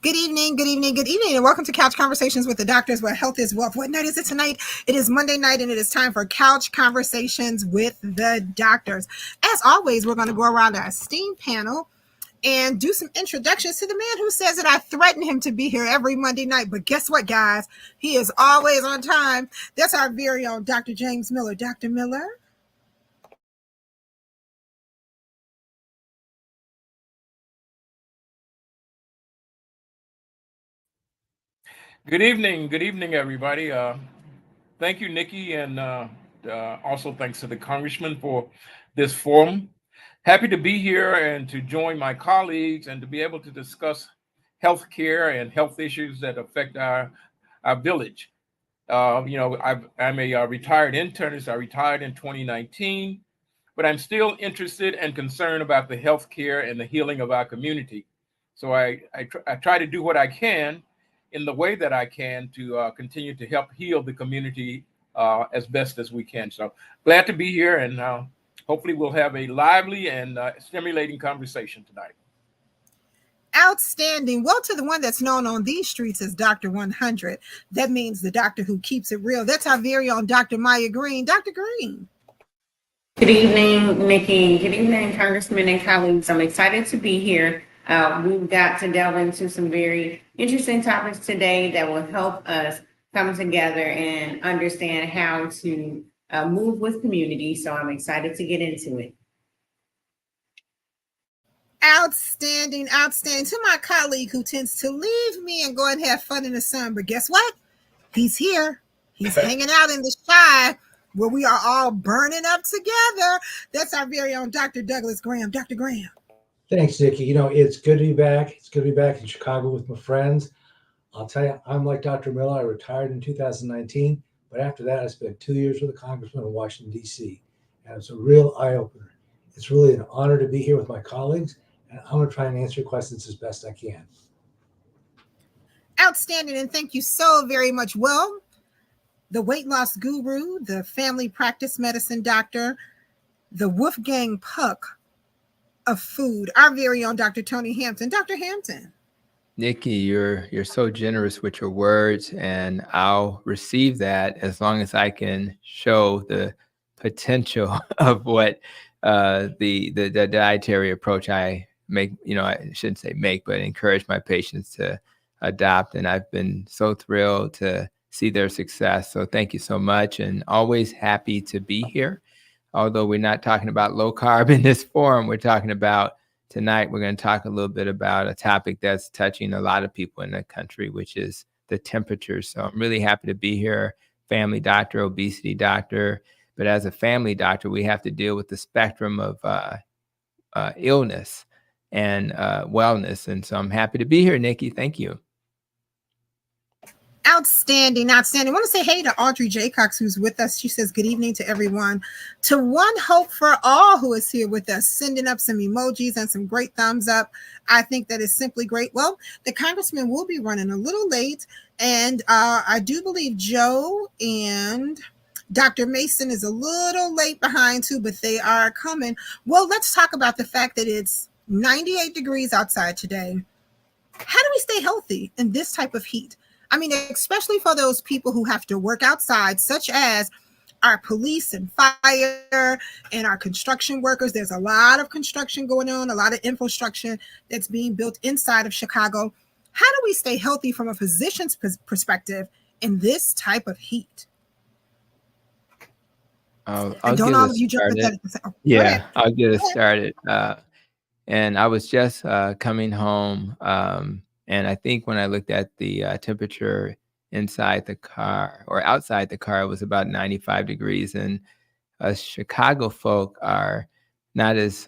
Good evening, good evening, good evening, and welcome to Couch Conversations with the Doctors, where health is wealth. What night is it tonight? It is Monday night, and it is time for Couch Conversations with the Doctors. As always, we're going to go around our esteemed panel and do some introductions to the man who says that I threaten him to be here every Monday night. But guess what, guys? He is always on time. That's our very own Dr. James Miller. Dr. Miller. Good evening, everybody. Thank you, Nikki, and also thanks to the Congressman for this forum. Happy to be here and to join my colleagues and to be able to discuss health care and health issues that affect our village. I'm a retired internist. I retired in 2019, but I'm still interested and concerned about the health care and the healing of our community. So I try to do what I can in the way that I can to continue to help heal the community as best as we can. So glad to be here, and hopefully we'll have a lively and stimulating conversation tonight. Outstanding. Well, to the one that's known on these streets as Dr. 100, that means the doctor who keeps it real. That's our very own Dr. Maya Green. Dr. Green. Good evening, Nikki. Good evening, Congressmen and colleagues. I'm excited to be here. We've got to delve into some very interesting topics today that will help us come together and understand how to move with community. So I'm excited to get into it. Outstanding, outstanding. To my colleague who tends to leave me and go and have fun in the sun, but guess what? He's here. He's hanging out in the shy where we are all burning up together. That's our very own Dr. Douglas Graham. Dr. Graham. Thanks, Nikki. It's good to be back. It's good to be back in Chicago with my friends. I'll tell you, I'm like Dr. Miller. I retired in 2019, but after that, I spent 2 years with a congressman in Washington, D.C., and it's a real eye-opener. It's really an honor to be here with my colleagues, and I'm going to try and answer your questions as best I can. Outstanding, and thank you so very much. Well, the weight loss guru, the family practice medicine doctor, the Wolfgang Puck of food, our very own Dr. Tony Hampton. Dr. Hampton. Nikki, you're so generous with your words, and I'll receive that as long as I can show the potential of what the dietary approach I make. I shouldn't say make, but encourage my patients to adopt. And I've been so thrilled to see their success. So thank you so much, and always happy to be here. Although we're not talking about low carb in this forum, we're talking about tonight, we're going to talk a little bit about a topic that's touching a lot of people in the country, which is the temperature. So I'm really happy to be here, family doctor, obesity doctor. But as a family doctor, we have to deal with the spectrum of illness and wellness. And so I'm happy to be here, Nikki. Thank you. Outstanding, outstanding. I want to say hey to Audrey Jaycox, who's with us. She says, good evening to everyone. To One Hope for All, who is here with us, sending up some emojis and some great thumbs up. I think that is simply great. Well, the congressman will be running a little late, and I do believe Joe and Dr. Mason is a little late behind too, but they are coming. Well, let's talk about the fact that it's 98 degrees outside today. How do we stay healthy in this type of heat? I mean, especially for those people who have to work outside, such as our police and fire and our construction workers. There's a lot of construction going on, a lot of infrastructure that's being built inside of Chicago. How do we stay healthy from a physician's perspective in this type of heat? I'll get us started. Yeah, I'll get us started. And I was just coming home. And I think when I looked at the temperature inside the car or outside the car, it was about 95 degrees. And us Chicago folk are not as,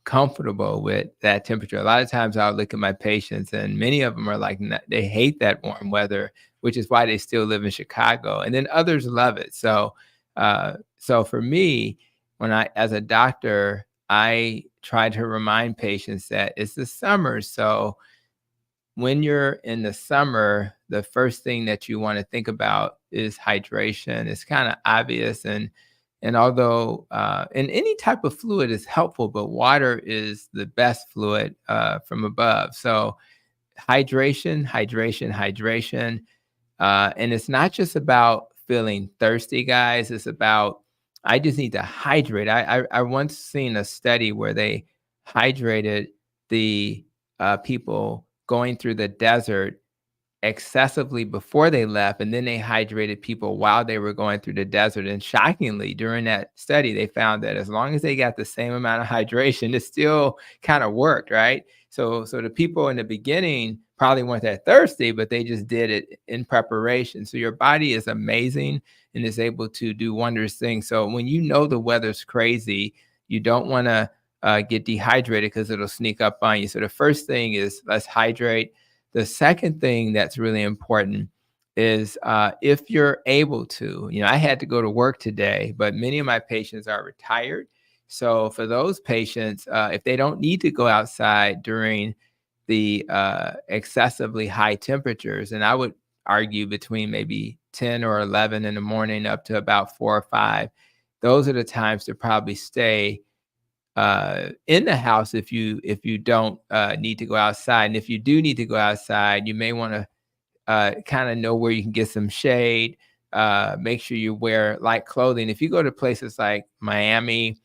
comfortable with that temperature. A lot of times I'll look at my patients, and many of them are like, they hate that warm weather, which is why they still live in Chicago. And then others love it. So for me, as a doctor, I try to remind patients that it's the summer. So when you're in the summer, the first thing that you want to think about is hydration. It's kind of obvious. And although and any type of fluid is helpful, but water is the best fluid from above. So hydration. And it's not just about feeling thirsty, guys. It's about, I just need to hydrate. I once seen a study where they hydrated the people going through the desert excessively before they left, and then they hydrated people while they were going through the desert. And shockingly, during that study, they found that as long as they got the same amount of hydration, it still kind of worked, right? So the people in the beginning probably weren't that thirsty, but they just did it in preparation. So your body is amazing and is able to do wondrous things. So when you know the weather's crazy, you don't want to get dehydrated because it'll sneak up on you. So the first thing is, let's hydrate. The second thing that's really important is if you're able to, I had to go to work today, but many of my patients are retired. So for those patients, if they don't need to go outside during the excessively high temperatures, and I would argue between maybe 10 or 11 in the morning up to about 4 or 5, those are the times to probably stay in the house if you don't need to go outside. And if you do need to go outside, you may want to kind of know where you can get some shade. Make sure you wear light clothing. If you go to places like Miami,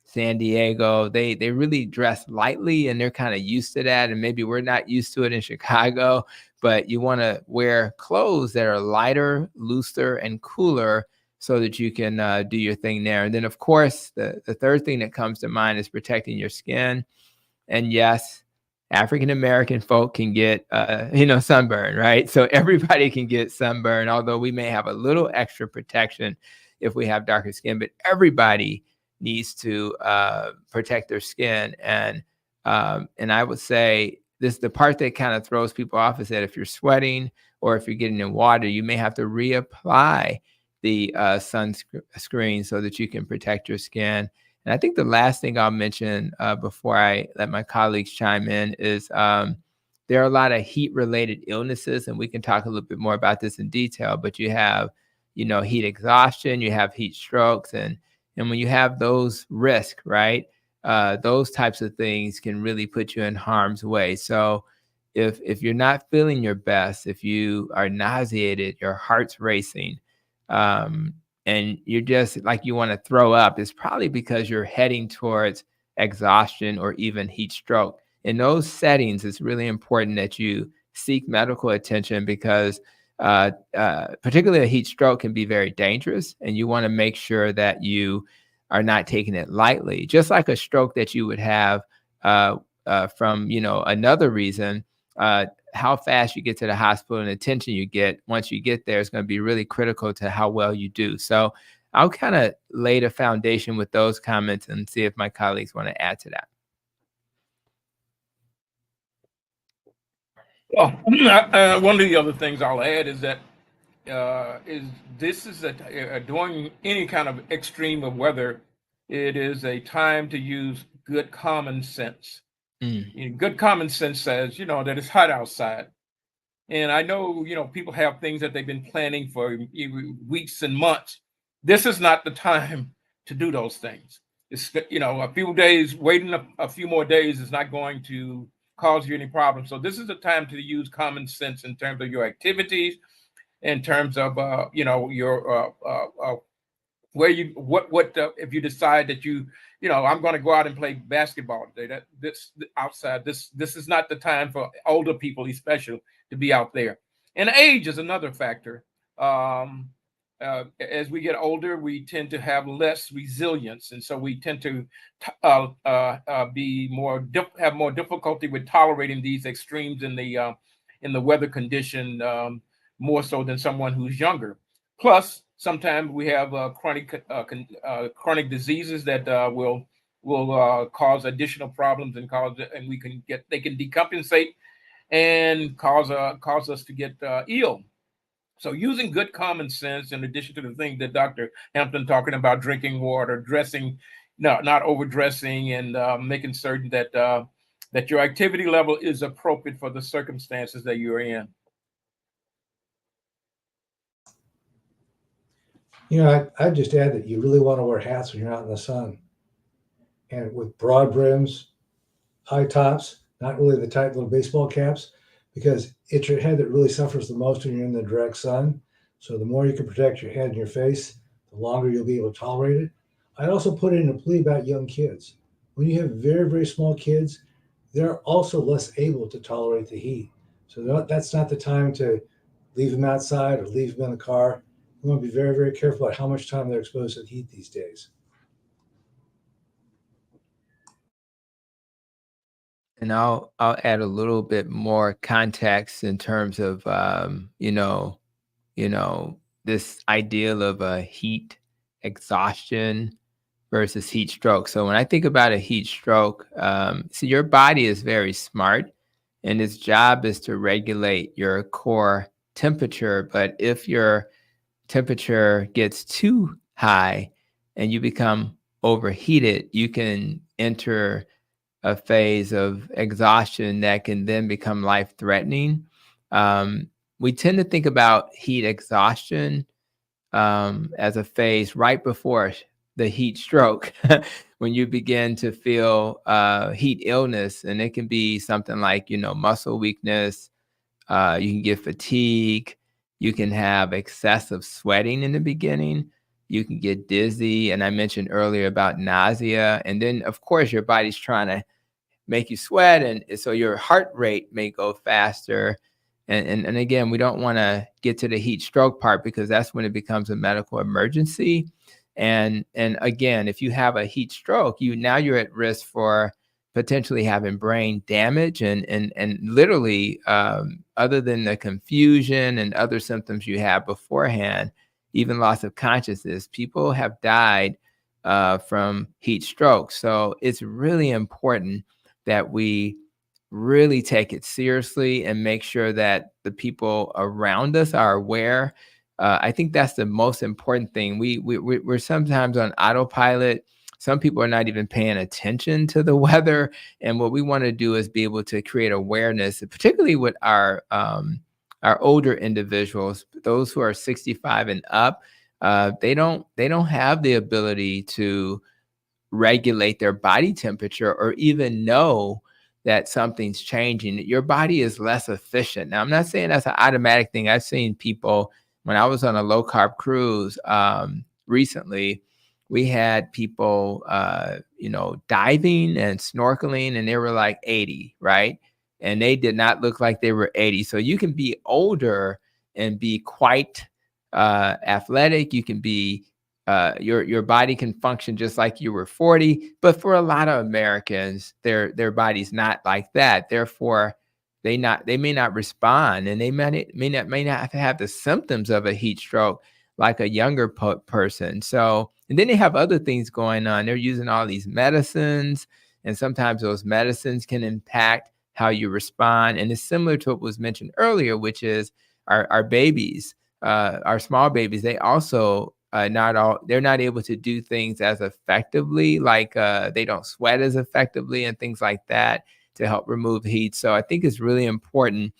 San Diego, they really dress lightly and they're kind of used to that. And maybe we're not used to it in Chicago, but you want to wear clothes that are lighter, looser, and cooler so that you can do your thing there. And then, of course, the third thing that comes to mind is protecting your skin. And yes, African-American folk can get, sunburn, right? So everybody can get sunburn, although we may have a little extra protection if we have darker skin, but everybody needs to protect their skin. And I would say the part that kind of throws people off is that if you're sweating or if you're getting in water, you may have to reapply the sunscreen so that you can protect your skin. And I think the last thing I'll mention before I let my colleagues chime in is there are a lot of heat-related illnesses, and we can talk a little bit more about this in detail, but you have, heat exhaustion, you have heat strokes, and when you have those risks, right, those types of things can really put you in harm's way. So if you're not feeling your best, if you are nauseated, your heart's racing, and you're just like you want to throw up, it's probably because you're heading towards exhaustion or even heat stroke. In those settings, it's really important that you seek medical attention because particularly a heat stroke can be very dangerous, and you want to make sure that you are not taking it lightly. Just like a stroke that you would have from another reason, how fast you get to the hospital and attention you get once you get there is going to be really critical to how well you do. So I'll kind of lay the foundation with those comments and see if my colleagues want to add to that. Well, one of the other things I'll add is that during any kind of extreme of weather, it is a time to use good common sense. Good common sense says, that it's hot outside. And I know, people have things that they've been planning for weeks and months. This is not the time to do those things. It's, a few days, waiting a few more days is not going to cause you any problems. So this is the time to use common sense in terms of your activities, in terms of, your where you if you decide that I'm going to go out and play basketball today, this outside, this is not the time for older people especially to be out there. And age is another factor. As we get older, we tend to have less resilience, and so we tend to have more difficulty with tolerating these extremes in the weather condition, more so than someone who's younger. Plus, sometimes we have chronic diseases that will cause additional problems and they can decompensate and cause us to get ill. So using good common sense, in addition to the thing that Dr. Hampton talking about, drinking water, dressing, not overdressing, and making certain that your activity level is appropriate for the circumstances that you're in. I'd just add that you really want to wear hats when you're out in the sun, and with broad brims, high tops, not really the tight little baseball caps, because it's your head that really suffers the most when you're in the direct sun. So the more you can protect your head and your face, the longer you'll be able to tolerate it. I'd also put in a plea about young kids. When you have very, very small kids, they're also less able to tolerate the heat. So that's not the time to leave them outside or leave them in the car. You want to be very, very careful about how much time they're exposed to the heat these days. And I'll add a little bit more context in terms of this ideal of a heat exhaustion versus heat stroke. So when I think about a heat stroke, so your body is very smart, and its job is to regulate your core temperature. But if your temperature gets too high and you become overheated, you can enter a phase of exhaustion that can then become life-threatening. We tend to think about heat exhaustion as a phase right before the heat stroke, when you begin to feel heat illness, and it can be something like muscle weakness. You can get fatigue. You can have excessive sweating in the beginning. You can get dizzy, and I mentioned earlier about nausea. And then, of course, your body's trying to make you sweat, and so your heart rate may go faster. And again, we don't want to get to the heat stroke part, because that's when it becomes a medical emergency. And again, if you have a heat stroke, you're at risk for potentially having brain damage, and literally, other than the confusion and other symptoms you have beforehand, even loss of consciousness, people have died from heat stroke. So it's really important that we really take it seriously and make sure that the people around us are aware. I think that's the most important thing. We're sometimes on autopilot. Some people are not even paying attention to the weather. And what we want to do is be able to create awareness, particularly with our older individuals, those who are 65 and up. They don't have the ability to regulate their body temperature or even know that something's changing. Your body is less efficient. Now, I'm not saying that's an automatic thing. I've seen people, when I was on a low carb cruise recently, we had people, diving and snorkeling, and they were like 80, right? And they did not look like they were 80. So you can be older and be quite athletic. You can be your body can function just like you were 40, but for a lot of Americans, their body's not like that. Therefore, they may not respond, and they may not have the symptoms of a heat stroke like a younger person. So, and then they have other things going on. They're using all these medicines, and sometimes those medicines can impact how you respond. And it's similar to what was mentioned earlier, which is our babies, our small babies. They also they're not able to do things as effectively, like they don't sweat as effectively and things like that to help remove heat. So I think it's really important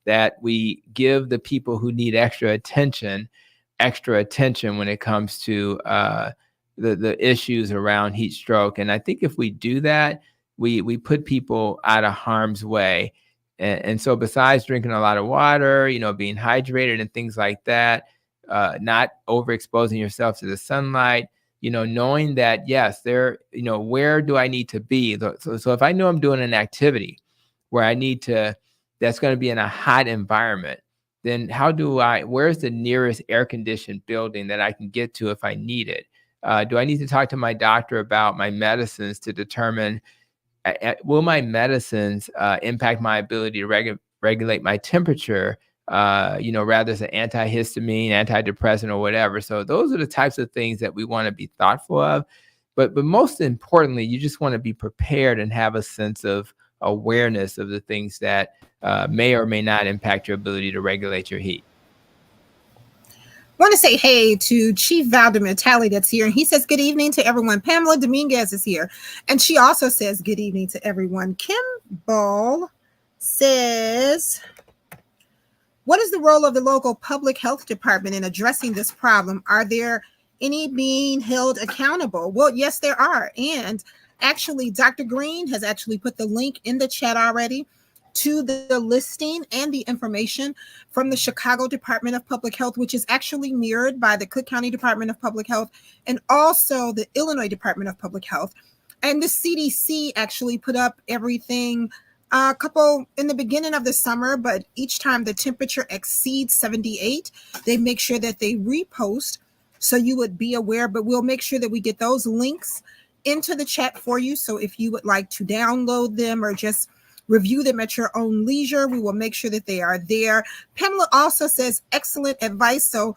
that we give the people who need extra attention when it comes to the issues around heat stroke. And I think if we do that, we put people out of harm's way. And so besides drinking a lot of water, being hydrated and things like that, not overexposing yourself to the sunlight, knowing that, yes, where do I need to be? So if I know I'm doing an activity where that's going to be in a hot environment, then where's the nearest air conditioned building that I can get to if I need it? Do I need to talk to my doctor about my medicines to determine, will my medicines impact my ability to regulate my temperature? Rather as an antihistamine, antidepressant, or whatever. So those are the types of things that we want to be thoughtful of. But most importantly, you just want to be prepared and have a sense of awareness of the things that may or may not impact your ability to regulate your heat. I want to say hey to Chief Valdemar Talley that's here. And he says, good evening to everyone. Pamela Dominguez is here. And she also says, good evening to everyone. Kim Ball says, what is the role of the local public health department in addressing this problem? Are there any being held accountable? Well, yes, there are. And actually, Dr. Green has actually put the link in the chat already to the listing and the information from the Chicago Department of Public Health, which is actually mirrored by the Cook County Department of Public Health and also the Illinois Department of Public Health. And the CDC actually put up everything a couple in the beginning of the summer, but each time the temperature exceeds 78, they make sure that they repost so you would be aware. But we'll make sure that we get those links into the chat for you. So if you would like to download them or just review them at your own leisure, we will make sure that they are there. Pamela also says excellent advice. So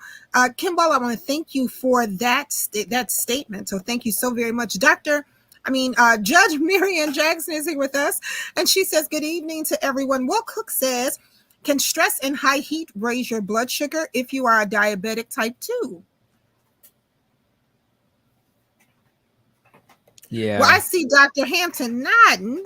Kimball, I want to thank you for that statement. So thank you so very much. Judge Marianne Jackson is here with us, and she says, good evening to everyone. Will Cook says, can stress and high heat raise your blood sugar if you are a diabetic type 2? Yeah. Well, I see Dr. Hampton nodding.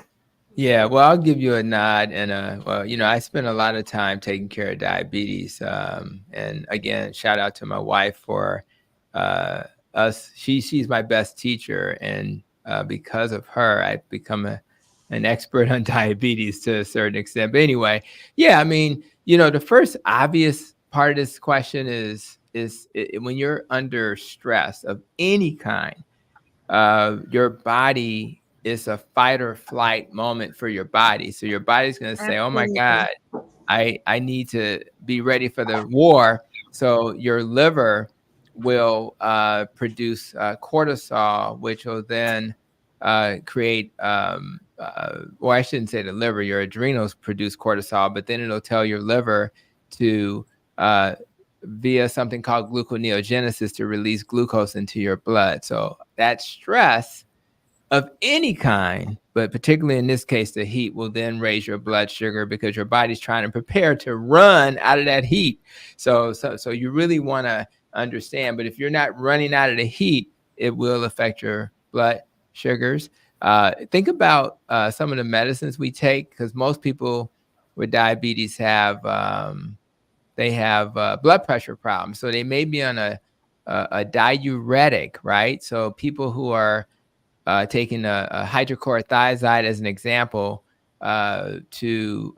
Yeah, well, I'll give you a nod and I spend a lot of time taking care of diabetes. And again, shout out to my wife for us. She's my best teacher, and because of her, I've become an expert on diabetes to a certain extent. But anyway, yeah, I mean, the first obvious part of this question is when you're under stress of any kind, your body is a fight or flight moment for your body. So your body's going to say, oh my God, I need to be ready for the war. So your liver will produce cortisol, which will then create, well, I shouldn't say the liver, your adrenals produce cortisol, but then it'll tell your liver to, via something called gluconeogenesis, to release glucose into your blood. So that stress of any kind, but particularly in this case, the heat will then raise your blood sugar because your body's trying to prepare to run out of that heat. So you really want to understand, but if you're not running out of the heat, it will affect your blood sugars. Think about some of the medicines we take, because most people with diabetes have blood pressure problems. So they may be on a diuretic, right? So people who are taking a hydrochlorothiazide as an example to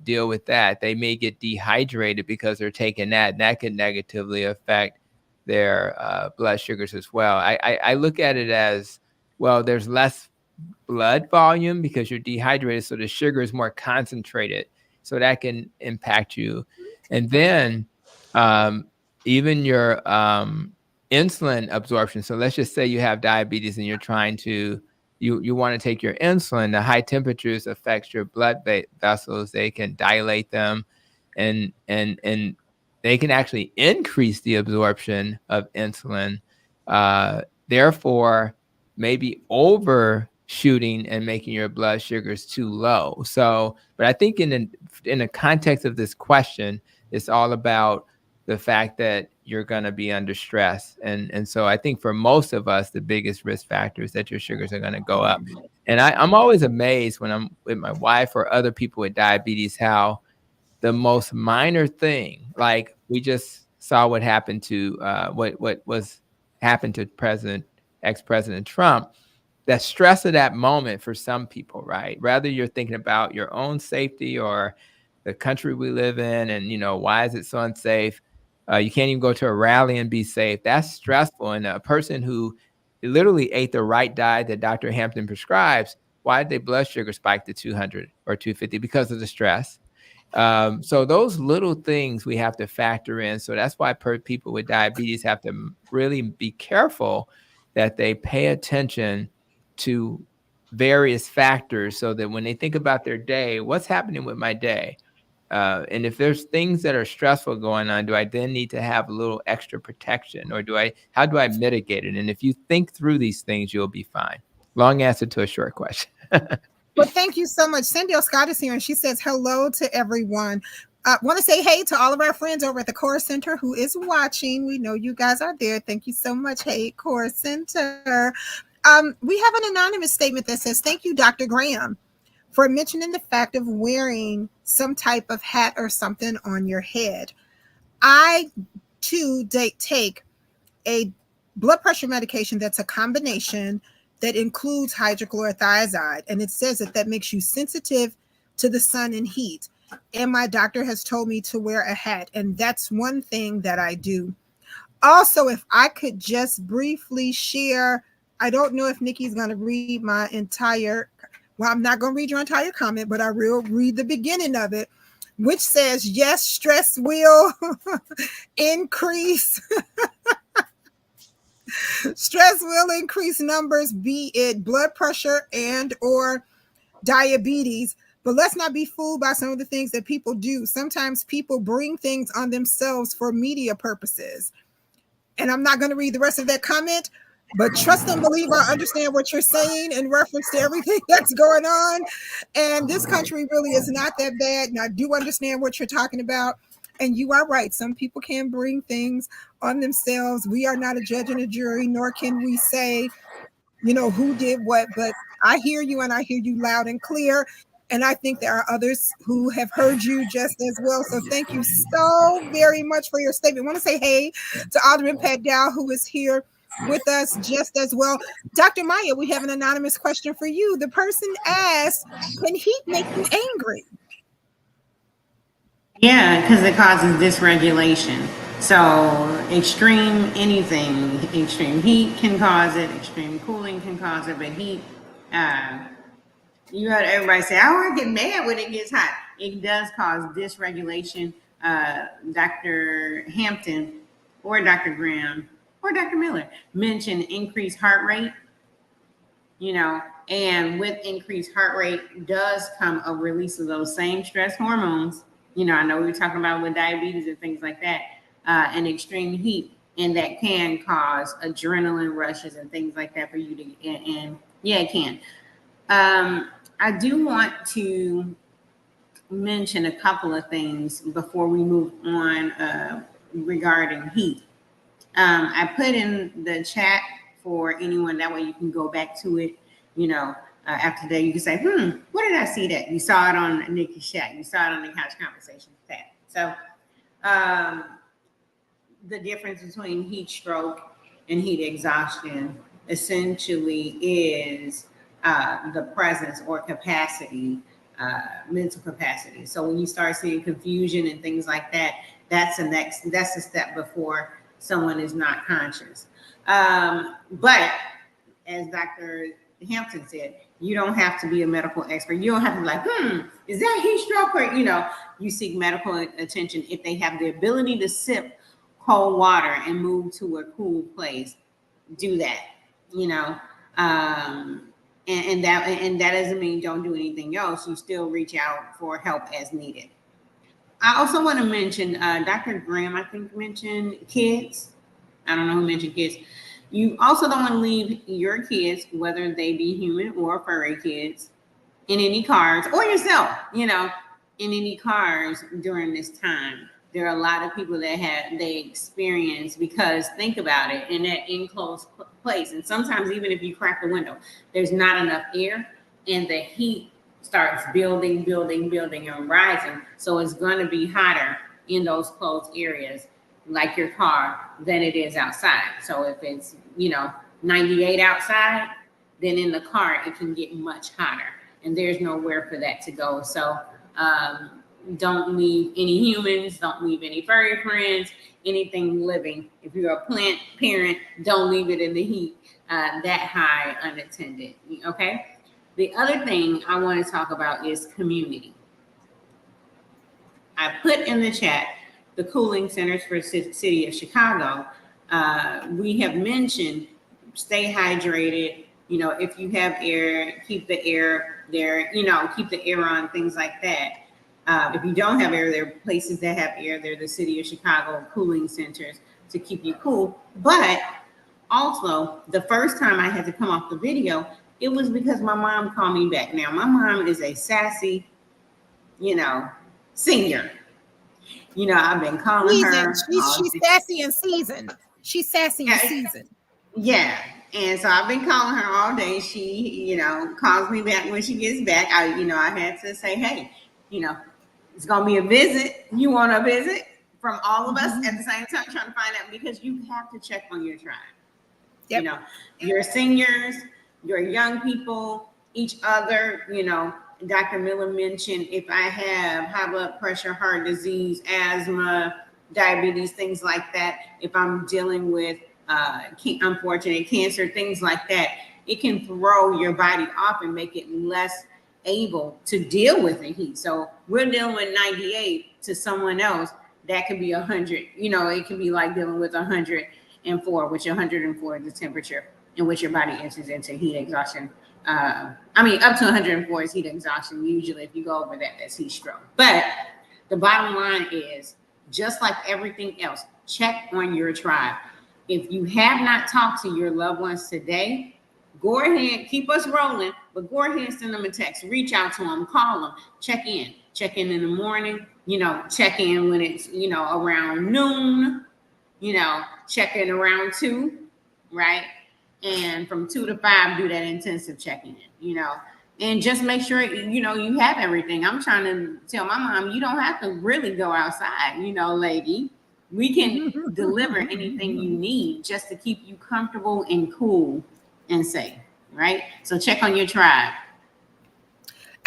deal with that, they may get dehydrated because they're taking that, and that can negatively affect their blood sugars as well. I look at it as, well, there's less blood volume because you're dehydrated, so the sugar is more concentrated, so that can impact you. And then even your insulin absorption. So let's just say you have diabetes and you're trying to, you want to take your insulin. The high temperatures affects your blood vessels. They can dilate them, and they can actually increase the absorption of insulin. Therefore, maybe overshooting and making your blood sugars too low. So, but I think in the context of this question, it's all about the fact that you're going to be under stress. And so I think for most of us, the biggest risk factor is that your sugars are going to go up. And I'm always amazed when I'm with my wife or other people with diabetes, how the most minor thing, like we just saw what happened to happened to ex-President Trump, that stress of that moment for some people, right? Rather you're thinking about your own safety or the country we live in, and why is it so unsafe? You can't even go to a rally and be safe. That's stressful. And a person who literally ate the right diet that Dr. Hampton prescribes, why did their blood sugar spike to 200 or 250? Because of the stress. So those little things we have to factor in. So that's why people with diabetes have to really be careful that they pay attention to various factors, so that when they think about their day, what's happening with my day? And if there's things that are stressful going on, do I then need to have a little extra protection, or how do I mitigate it? And if you think through these things, you'll be fine. Long answer to a short question. Well, thank you so much. Cindy Scott is here, and she says hello to everyone. I want to say hey to all of our friends over at the Core Center who is watching. We know you guys are there. Thank you so much. Hey, Core Center. We have an anonymous statement that says, thank you, Dr. Graham, for mentioning the fact of wearing some type of hat or something on your head. I, too, take a blood pressure medication that's a combination that includes hydrochlorothiazide, and it says that makes you sensitive to the sun and heat. And my doctor has told me to wear a hat. And that's one thing that I do. Also, if I could just briefly share, I don't know if Nikki's going to read my entire, well, I'm not going to read your entire comment, but I will read the beginning of it, which says, yes, stress will increase. Stress will increase numbers, be it blood pressure and or diabetes. But let's not be fooled by some of the things that people do. Sometimes people bring things on themselves for media purposes. And I'm not going to read the rest of that comment, but trust and believe I understand what you're saying in reference to everything that's going on. And this country really is not that bad. And I do understand what you're talking about. And you are right. Some people can bring things on themselves. We are not a judge and a jury, nor can we say, you know, who did what. But I hear you, and I hear you loud and clear. And I think there are others who have heard you just as well. So thank you so very much for your statement. I want to say hey to Alderman Pat Dow, who is here with us just as well. Dr. Maya, we have an anonymous question for you. The person asked, can heat make you angry? Yeah, because it causes dysregulation. So extreme anything, extreme heat can cause it, extreme cooling can cause it, but heat, you heard everybody say, I want to get mad when it gets hot. It does cause dysregulation. Dr. Hampton or Dr. Graham or Dr. Miller mentioned increased heart rate, you know, and with increased heart rate does come a release of those same stress hormones. You know, I know we were talking about with diabetes and things like that, and extreme heat, and that can cause adrenaline rushes and things like that for you to, and yeah, it can. I do want to mention a couple of things before we move on regarding heat. I put in the chat for anyone, that way you can go back to it, you know, after that you can say, where did I see that? You saw it on Nikki's chat, you saw it on the Couch Conversations tab. So the difference between heat stroke and heat exhaustion essentially is the presence or capacity, mental capacity. So when you start seeing confusion and things like that, that's a step before someone is not conscious. But as Dr. Hampton said, you don't have to be a medical expert. You don't have to be like, is that heat stroke? Or, you know, you seek medical attention if they have the ability to sip cold water and move to a cool place. Do that, you know. And that doesn't mean don't do anything else. You still reach out for help as needed. I also want to mention, Dr. Graham, I think, mentioned kids. I don't know who mentioned kids. You also don't want to leave your kids, whether they be human or furry kids, in any cars, or yourself, you know, in any cars during this time. There are a lot of people that they experience, because think about it, in that enclosed place. And sometimes even if you crack the window, there's not enough air, and the heat starts building and rising. So it's going to be hotter in those closed areas, like your car, than it is outside. So if it's, you know, 98 outside, then in the car, it can get much hotter, and there's nowhere for that to go. So don't leave any humans, don't leave any furry friends, anything living. If you're a plant parent, don't leave it in the heat that high unattended, okay? The other thing I want to talk about is community. I put in the chat the cooling centers for the city of Chicago. We have mentioned stay hydrated. You know, if you have air, keep the air there, you know, keep the air on, things like that. If you don't have air, there are places that have air. They're the city of Chicago cooling centers to keep you cool. But also, the first time I had to come off the video, it was because my mom called me back. Now, my mom is a sassy, you know, senior. You know, I've been calling her. She's sassy and seasoned. She's sassy and seasoned. Yeah. And so I've been calling her all day. She, you know, calls me back when she gets back. I had to say, hey, you know, it's going to be a visit. You want a visit from all of us at the same time, trying to find out, because you have to check on your tribe. Yep. You know, your seniors, your young people, each other, you know, Dr. Miller mentioned if I have high blood pressure, heart disease, asthma, diabetes, things like that, if I'm dealing with unfortunate cancer, things like that, it can throw your body off and make it less able to deal with the heat. So we're dealing with 98 to someone else that could be 100. You know, it can be like dealing with 104, which 104 is the temperature in which your body enters into heat exhaustion. Up to 104 is heat exhaustion. Usually, if you go over that, that's heat stroke. But the bottom line is, just like everything else, check on your tribe. If you have not talked to your loved ones today, go ahead, keep us rolling, but go ahead and send them a text, reach out to them, call them, check in in the morning, check in when it's, around noon, check in around 2, right? And from 2 to 5, do that intensive checking in, and just make sure, you have everything. I'm trying to tell my mom, you don't have to really go outside, lady. We can deliver anything you need just to keep you comfortable and cool and safe, right? So check on your tribe.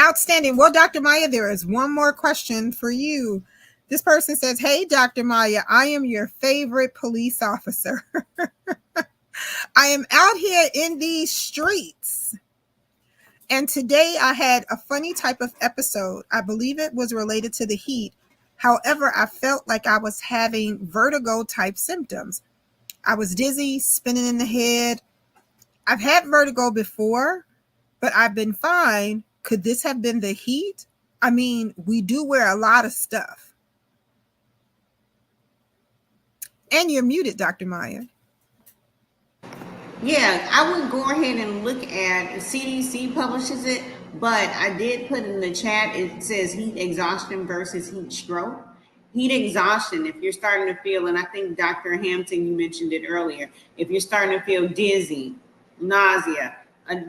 Outstanding. Well, Dr. Maya, there is one more question for you. This person says, hey, Dr. Maya, I am your favorite police officer. I am out here in these streets. And today I had a funny type of episode. I believe it was related to the heat. However, I felt like I was having vertigo type symptoms. I was dizzy, spinning in the head. I've had vertigo before, but I've been fine. Could this have been the heat? I mean, we do wear a lot of stuff. And you're muted, Dr. Maya. Yeah, I would go ahead and look at CDC publishes it, but I did put in the chat, it says heat exhaustion versus heat stroke. Heat exhaustion, if you're starting to feel, and I think Dr. Hampton, you mentioned it earlier, if you're starting to feel dizzy, nausea,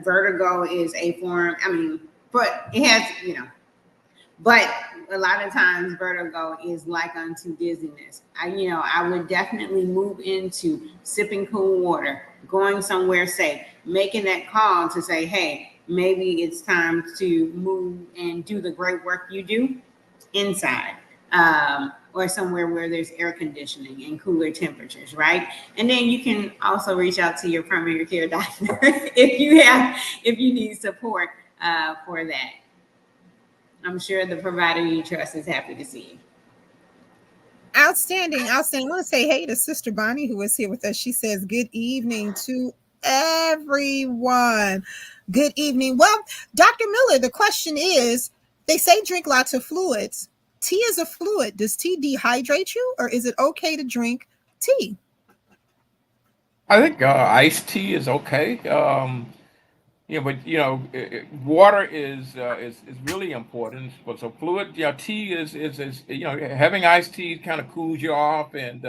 vertigo is a form, but it has, but a lot of times vertigo is like unto dizziness. I would definitely move into sipping cool water, going somewhere safe, making that call to say, hey, maybe it's time to move and do the great work you do inside, or somewhere where there's air conditioning and cooler temperatures, right? And then you can also reach out to your primary care doctor if you need support for that. I'm sure the provider you trust is happy to see you. Outstanding. I want to say hey to Sister Bonnie, who is here with us. She says, good evening to everyone. Good evening. Well, Dr. Miller, the question is, they say drink lots of fluids. Tea is a fluid. Does tea dehydrate you, or is it okay to drink tea? I think iced tea is okay. But water is really important. So fluid, tea is having iced tea kind of cools you off, and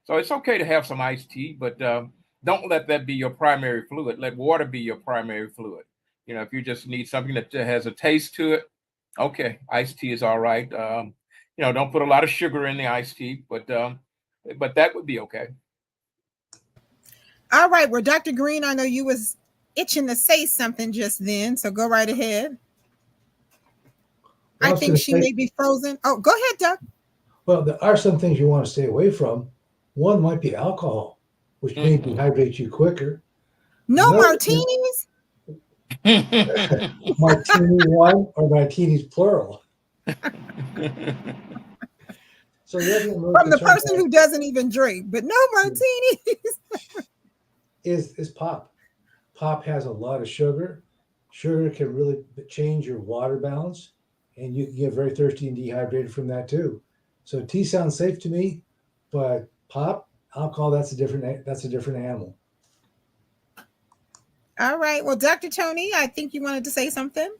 so it's okay to have some iced tea, but don't let that be your primary fluid. Let water be your primary fluid. If you just need something that has a taste to it, okay, iced tea is all right. Don't put a lot of sugar in the iced tea, but that would be okay. All right. Well, Dr. Green, I know you was itching to say something just then, so go right ahead. Well, I think she may be frozen. Oh, go ahead, Doug. Well, there are some things you want to stay away from. One might be alcohol, which may dehydrate you quicker. No martinis? Martini one or martinis plural. So from the person who doesn't even drink, but no martinis. is pop. Pop has a lot of sugar. Sugar can really change your water balance, and you can get very thirsty and dehydrated from that too. So tea sounds safe to me, but pop, alcohol, that's a different animal. All right. Well, Dr. Tony, I think you wanted to say something.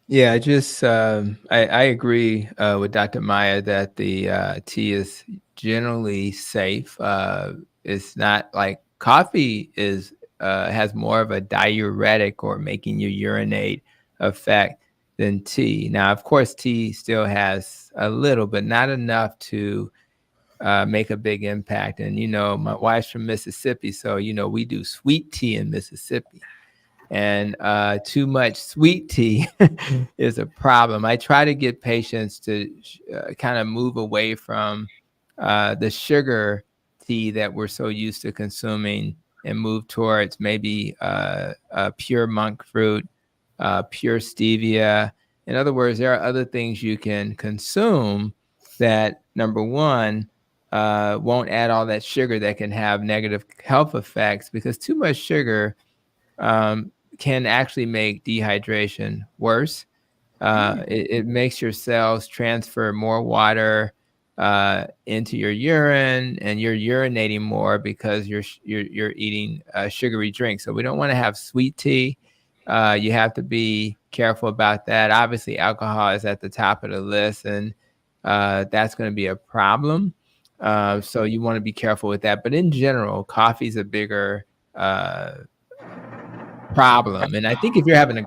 Yeah, just I agree with Dr. Maya that the tea is generally safe. It's not like coffee has more of a diuretic or making you urinate effect than tea. Now, of course, tea still has a little, but not enough to make a big impact. And, my wife's from Mississippi, so, we do sweet tea in Mississippi. And too much sweet tea is a problem. I try to get patients to kind of move away from the sugar tea that we're so used to consuming and move towards maybe pure monk fruit, pure stevia. In other words, there are other things you can consume that, number one, won't add all that sugar that can have negative health effects, because too much sugar can actually make dehydration worse. It makes your cells transfer more water into your urine, and you're urinating more because you're eating sugary drinks. So we don't want to have sweet tea. You have to be careful about that. Obviously, alcohol is at the top of the list, and that's going to be a problem. So you want to be careful with that. But in general, coffee is a bigger problem. And I think if you're having a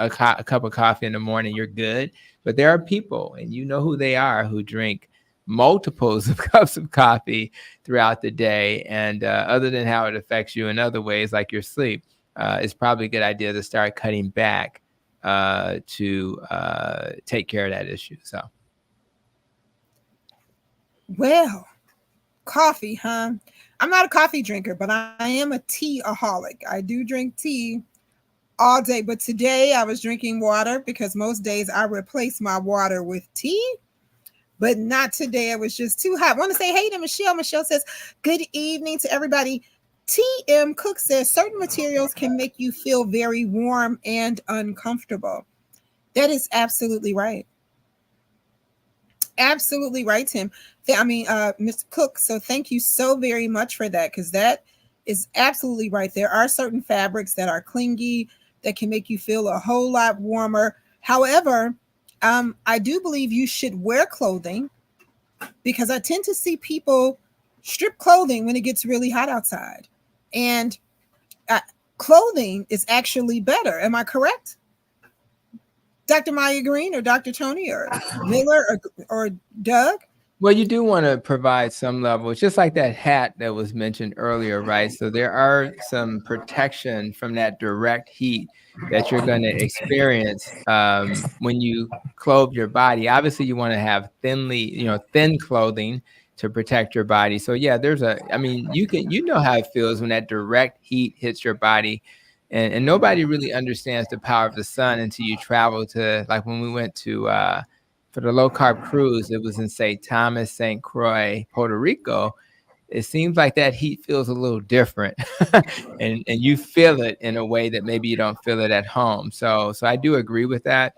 cup of coffee in the morning, you're good. But there are people, and you know who they are, who drink multiples of cups of coffee throughout the day. And other than how it affects you in other ways, like your sleep, it's probably a good idea to start cutting back to take care of that issue. So. Well, coffee, huh? I'm not a coffee drinker, but I am a tea-aholic. I do drink tea all day, but today I was drinking water because most days I replace my water with tea, but not today. It was just too hot. I want to say hey to Michelle. Michelle says, good evening to everybody. T.M. Cook says certain materials can make you feel very warm and uncomfortable. That is absolutely right. Absolutely right, Tim. I mean, Ms. Cook, so thank you so very much for that, because that is absolutely right. There are certain fabrics that are clingy that can make you feel a whole lot warmer. However, I do believe you should wear clothing, because I tend to see people strip clothing when it gets really hot outside. And clothing is actually better. Am I correct? Dr. Maya Green or Dr. Tony or Miller or Doug? Well, you do want to provide some level. It's just like that hat that was mentioned earlier, right? So there are some protection from that direct heat that you're going to experience when you clothe your body. Obviously, you want to have thin clothing to protect your body. So yeah, you know how it feels when that direct heat hits your body. And nobody really understands the power of the sun until you travel to, like when we went to for the low carb cruise, it was in St. Thomas, St. Croix, Puerto Rico. It seems like that heat feels a little different, and you feel it in a way that maybe you don't feel it at home. So I do agree with that.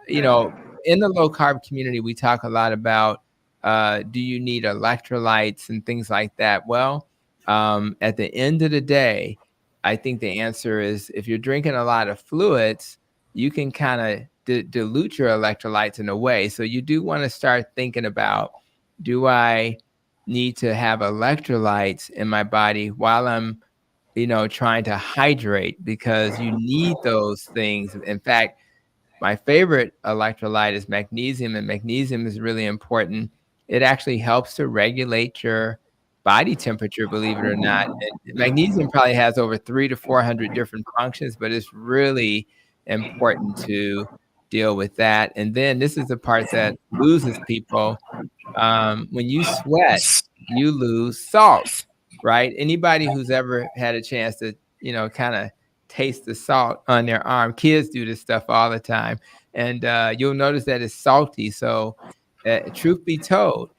In the low carb community, we talk a lot about do you need electrolytes and things like that. Well, at the end of the day, I think the answer is if you're drinking a lot of fluids, you can kind of dilute your electrolytes in a way. So you do want to start thinking about, do I need to have electrolytes in my body while I'm, trying to hydrate? Because you need those things. In fact, my favorite electrolyte is magnesium, and magnesium is really important. It actually helps to regulate your body temperature, believe it or not. And magnesium probably has over 300 to 400 different functions, but it's really important to deal with that. And then this is the part that loses people. When you sweat, you lose salt, right? Anybody who's ever had a chance to, kind of taste the salt on their arm, kids do this stuff all the time, and you'll notice that it's salty. So truth be told,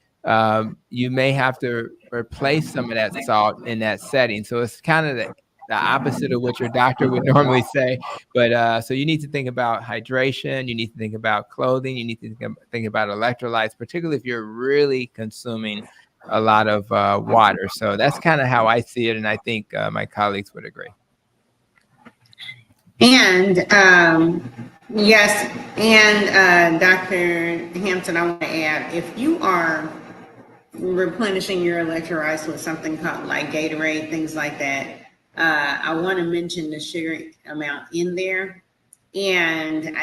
you may have to replace some of that salt in that setting. So it's kind of the opposite of what your doctor would normally say. But so you need to think about hydration. You need to think about clothing. You need to think about electrolytes, particularly if you're really consuming a lot of water. So that's kind of how I see it. And I think my colleagues would agree. And yes, and Dr. Hampton, I want to add, if you are replenishing your electrolytes with something called like Gatorade, things like that, I want to mention the sugar amount in there. And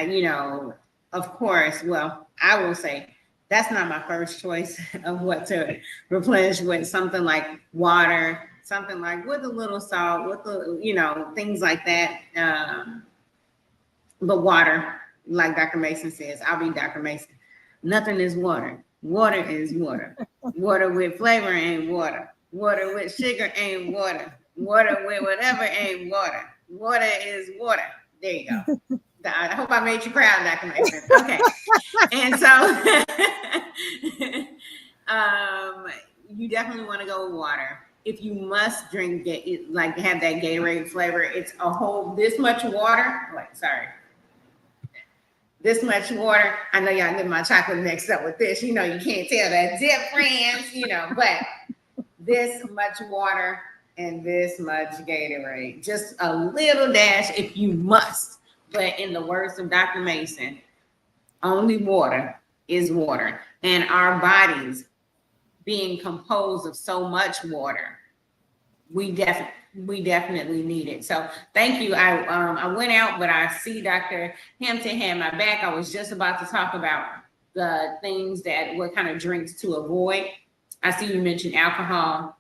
of course, well, I will say that's not my first choice of what to replenish with. Something like water something like with a little salt, with the, you know, things like that. But water, like Dr. Mason says, I'll be Dr. Mason. Nothing is water. Water is water. Water with flavor ain't water. Water with sugar ain't water. Water with whatever ain't water. Water is water. There you go. I hope I made you proud, Dr. Mason. Okay. And so you definitely want to go with water. If you must drink it, like have that Gatorade flavor, it's a whole this much water. Like, sorry. This much water. I know y'all get my chocolate mixed up with this. You know, you can't tell that difference, you know, but this much water and this much Gatorade. Just a little dash if you must. But in the words of Dr. Mason, only water is water. And our bodies being composed of so much water, we definitely need it. So thank you. I went out, but I see Dr. Hampton had my back. I was just about to talk about the things that what kind of drinks to avoid. I see you mentioned alcohol.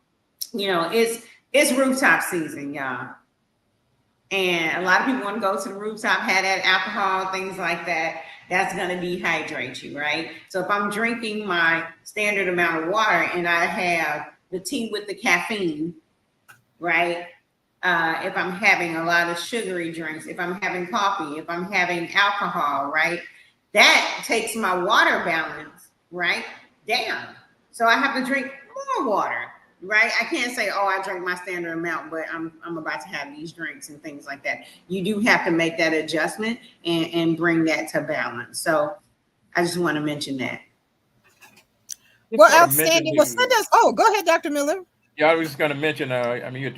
You know, it's rooftop season, y'all. And a lot of people want to go to the rooftop, have that alcohol, things like that. That's going to dehydrate you, right? So if I'm drinking my standard amount of water and I have the tea with the caffeine, right? If I'm having a lot of sugary drinks, if I'm having coffee, if I'm having alcohol, right? That takes my water balance, right, down. So I have to drink more water, right? I can't say, oh, I drink my standard amount, but I'm about to have these drinks and things like that. You do have to make that adjustment and bring that to balance. So I just want to mention that. Well, outstanding. Well, send us. Oh, go ahead, Dr. Miller. Yeah, I was just going to mention. I mean,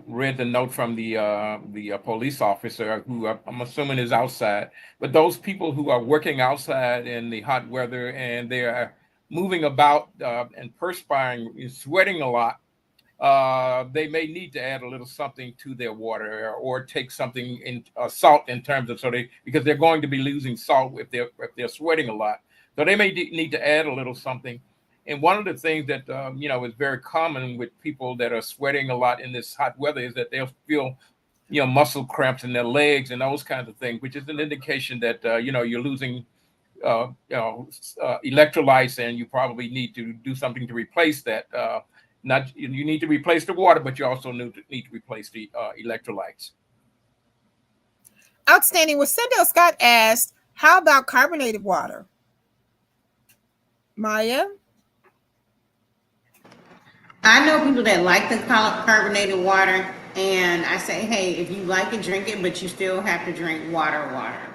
read the note from the police officer who I'm assuming is outside. But those people who are working outside in the hot weather and they are moving about and perspiring, sweating a lot, they may need to add a little something to their water or take something in salt in terms of because they're going to be losing salt if they're sweating a lot. So they may need to add a little something. And one of the things that is very common with people that are sweating a lot in this hot weather is that they'll feel muscle cramps in their legs and those kinds of things, which is an indication that you're losing electrolytes, and you probably need to do something to replace that. You need to replace the water, but you also need to replace the electrolytes. Outstanding. Well, Sendell Scott asked, how about carbonated water? Maya? I know people that like the carbonated water, and I say, hey, if you like it, drink it, but you still have to drink water,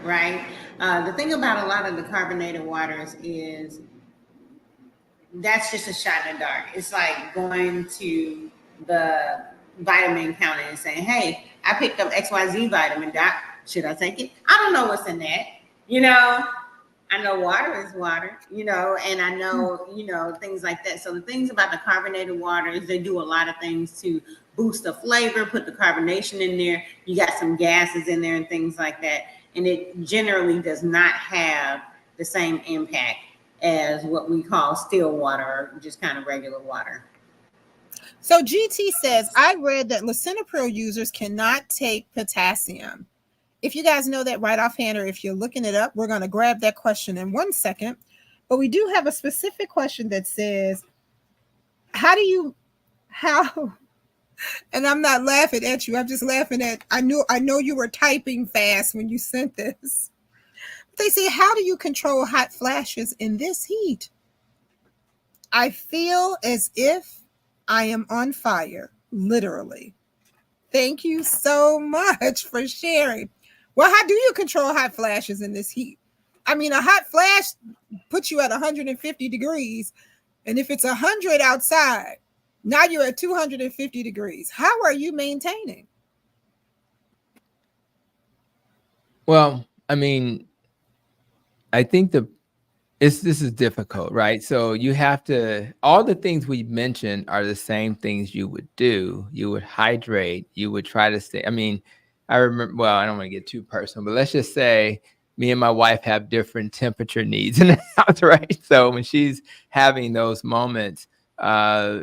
right? The thing about a lot of the carbonated waters is that's just a shot in the dark. It's like going to the vitamin counter and saying, hey, I picked up XYZ vitamin, doc. Should I take it? I don't know what's in that. I know water is water, and I know, things like that. So the things about the carbonated waters, they do a lot of things to boost the flavor, put the carbonation in there. You got some gases in there and things like that. And it generally does not have the same impact as what we call still water or just kind of regular water. So GT says, I read that lisinopril users cannot take potassium. If you guys know that right offhand, or if you're looking it up, we're going to grab that question in 1 second. But we do have a specific question that says, how, and I'm not laughing at you. I'm just laughing at, I know you were typing fast when you sent this. They say, how do you control hot flashes in this heat? I feel as if I am on fire, literally. Thank you so much for sharing. Well, how do you control hot flashes in this heat? I mean, a hot flash puts you at 150 degrees. And if it's 100 outside, now you're at 250 degrees. How are you maintaining? Well, I mean, I think this is difficult, right? So you have to, all the things we mentioned are the same things you would do. You would hydrate, you would try to stay. I mean, I remember, well, I don't want to get too personal, but let's just say me and my wife have different temperature needs in the house, right? So when she's having those moments,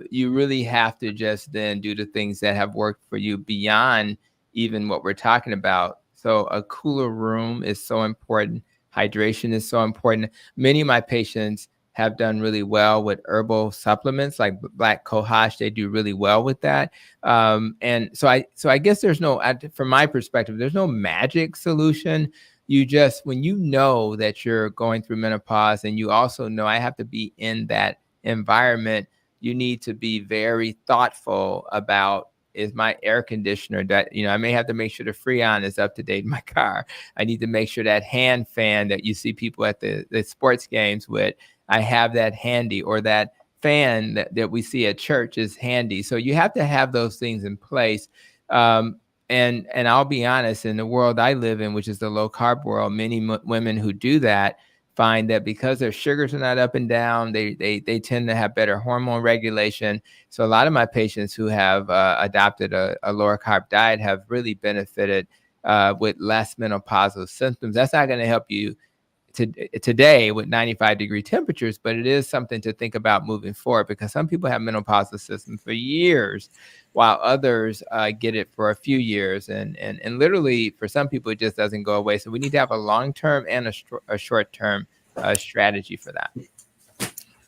you really have to just then do the things that have worked for you beyond even what we're talking about. So a cooler room is so important. Hydration is so important. Many of my patients have done really well with herbal supplements like black cohosh. They do really well with that. And so I guess there's no, from my perspective, there's no magic solution. You just, when you know that you're going through menopause and you also know I have to be in that environment, you need to be very thoughtful about, is my air conditioner that, I may have to make sure the Freon is up to date in my car. I need to make sure that hand fan that you see people at the sports games with, I have that handy, or that fan that we see at church is handy. So you have to have those things in place. And I'll be honest, in the world I live in, which is the low carb world, many women who do that find that because their sugars are not up and down, they tend to have better hormone regulation. So a lot of my patients who have adopted a lower carb diet have really benefited with less menopausal symptoms. That's not going to help you today with 95-degree temperatures, but it is something to think about moving forward, because some people have menopausal symptoms for years, while others get it for a few years. And literally for some people, it just doesn't go away. So we need to have a long-term and a short-term strategy for that.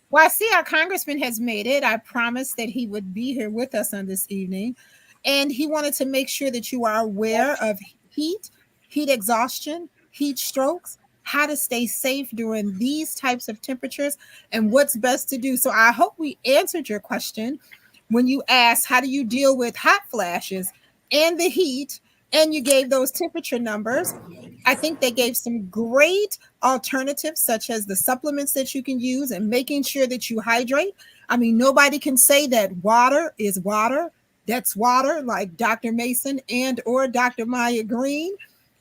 Well, I see our congressman has made it. I promised that he would be here with us on this evening. And he wanted to make sure that you are aware of heat exhaustion, heat strokes, how to stay safe during these types of temperatures, and what's best to do. So I hope we answered your question when you asked, how do you deal with hot flashes and the heat? And you gave those temperature numbers. I think they gave some great alternatives, such as the supplements that you can use and making sure that you hydrate. I mean, nobody can say that water is water. That's water, like Dr. Mason and or Dr. Maya Green,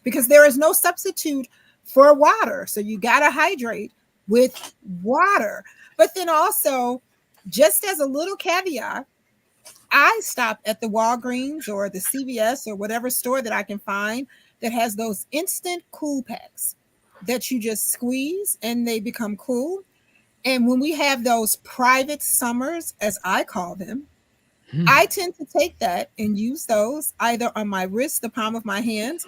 because there is no substitute for water. So you got to hydrate with water. But then also, just as a little caveat, I stop at the Walgreens or the CVS or whatever store that I can find that has those instant cool packs that you just squeeze and they become cool. And when we have those private summers, as I call them, I tend to take that and use those either on my wrist, the palm of my hands,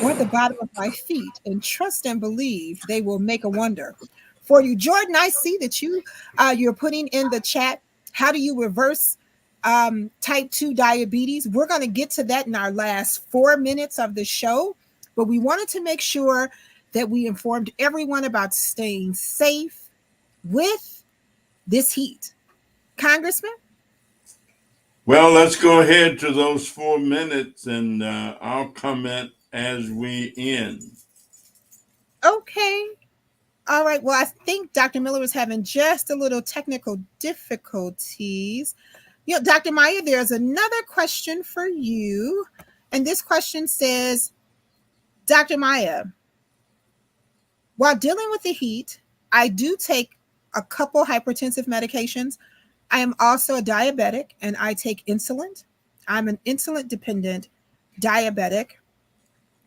or at the bottom of my feet, and trust and believe they will make a wonder for you. Jordan, I see that you're putting in the chat, how do you reverse type 2 diabetes? We're going to get to that in our last 4 minutes of the show, but we wanted to make sure that we informed everyone about staying safe with this heat. Congressman? Well, let's go ahead to those 4 minutes, and I'll comment as we end. Okay. All right. Well, I think Dr. Miller was having just a little technical difficulties. Dr. Maya, there's another question for you. And this question says, Dr. Maya, while dealing with the heat, I do take a couple hypertensive medications. I am also a diabetic and I take insulin. I'm an insulin dependent diabetic,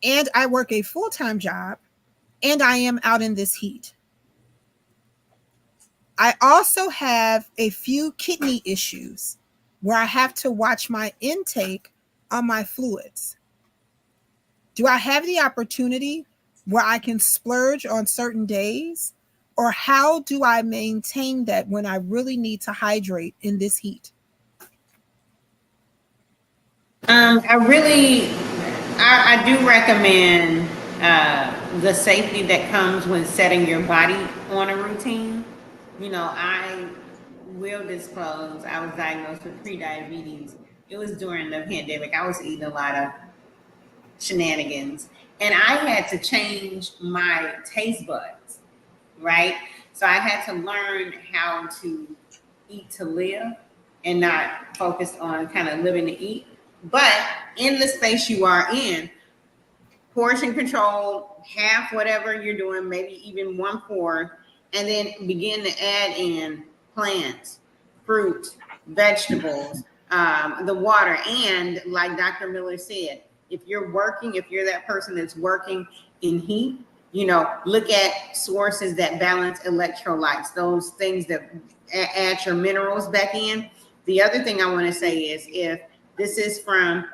and I work a full-time job, and I am out in this heat. I also have a few kidney issues where I have to watch my intake on my fluids. Do I have the opportunity where I can splurge on certain days? Or how do I maintain that when I really need to hydrate in this heat? I do recommend the safety that comes when setting your body on a routine. I will disclose, I was diagnosed with prediabetes. It was during the pandemic. I was eating a lot of shenanigans, and I had to change my taste buds, right? So I had to learn how to eat to live and not focus on kind of living to eat. But in the space you are in, portion control, half whatever you're doing, maybe even 1/4, and then begin to add in plants, fruit, vegetables, the water. And like Dr. Miller said, if you're that person that's working in heat, Look at sources that balance electrolytes, those things that add your minerals back in. The other thing I want to say is, if this is from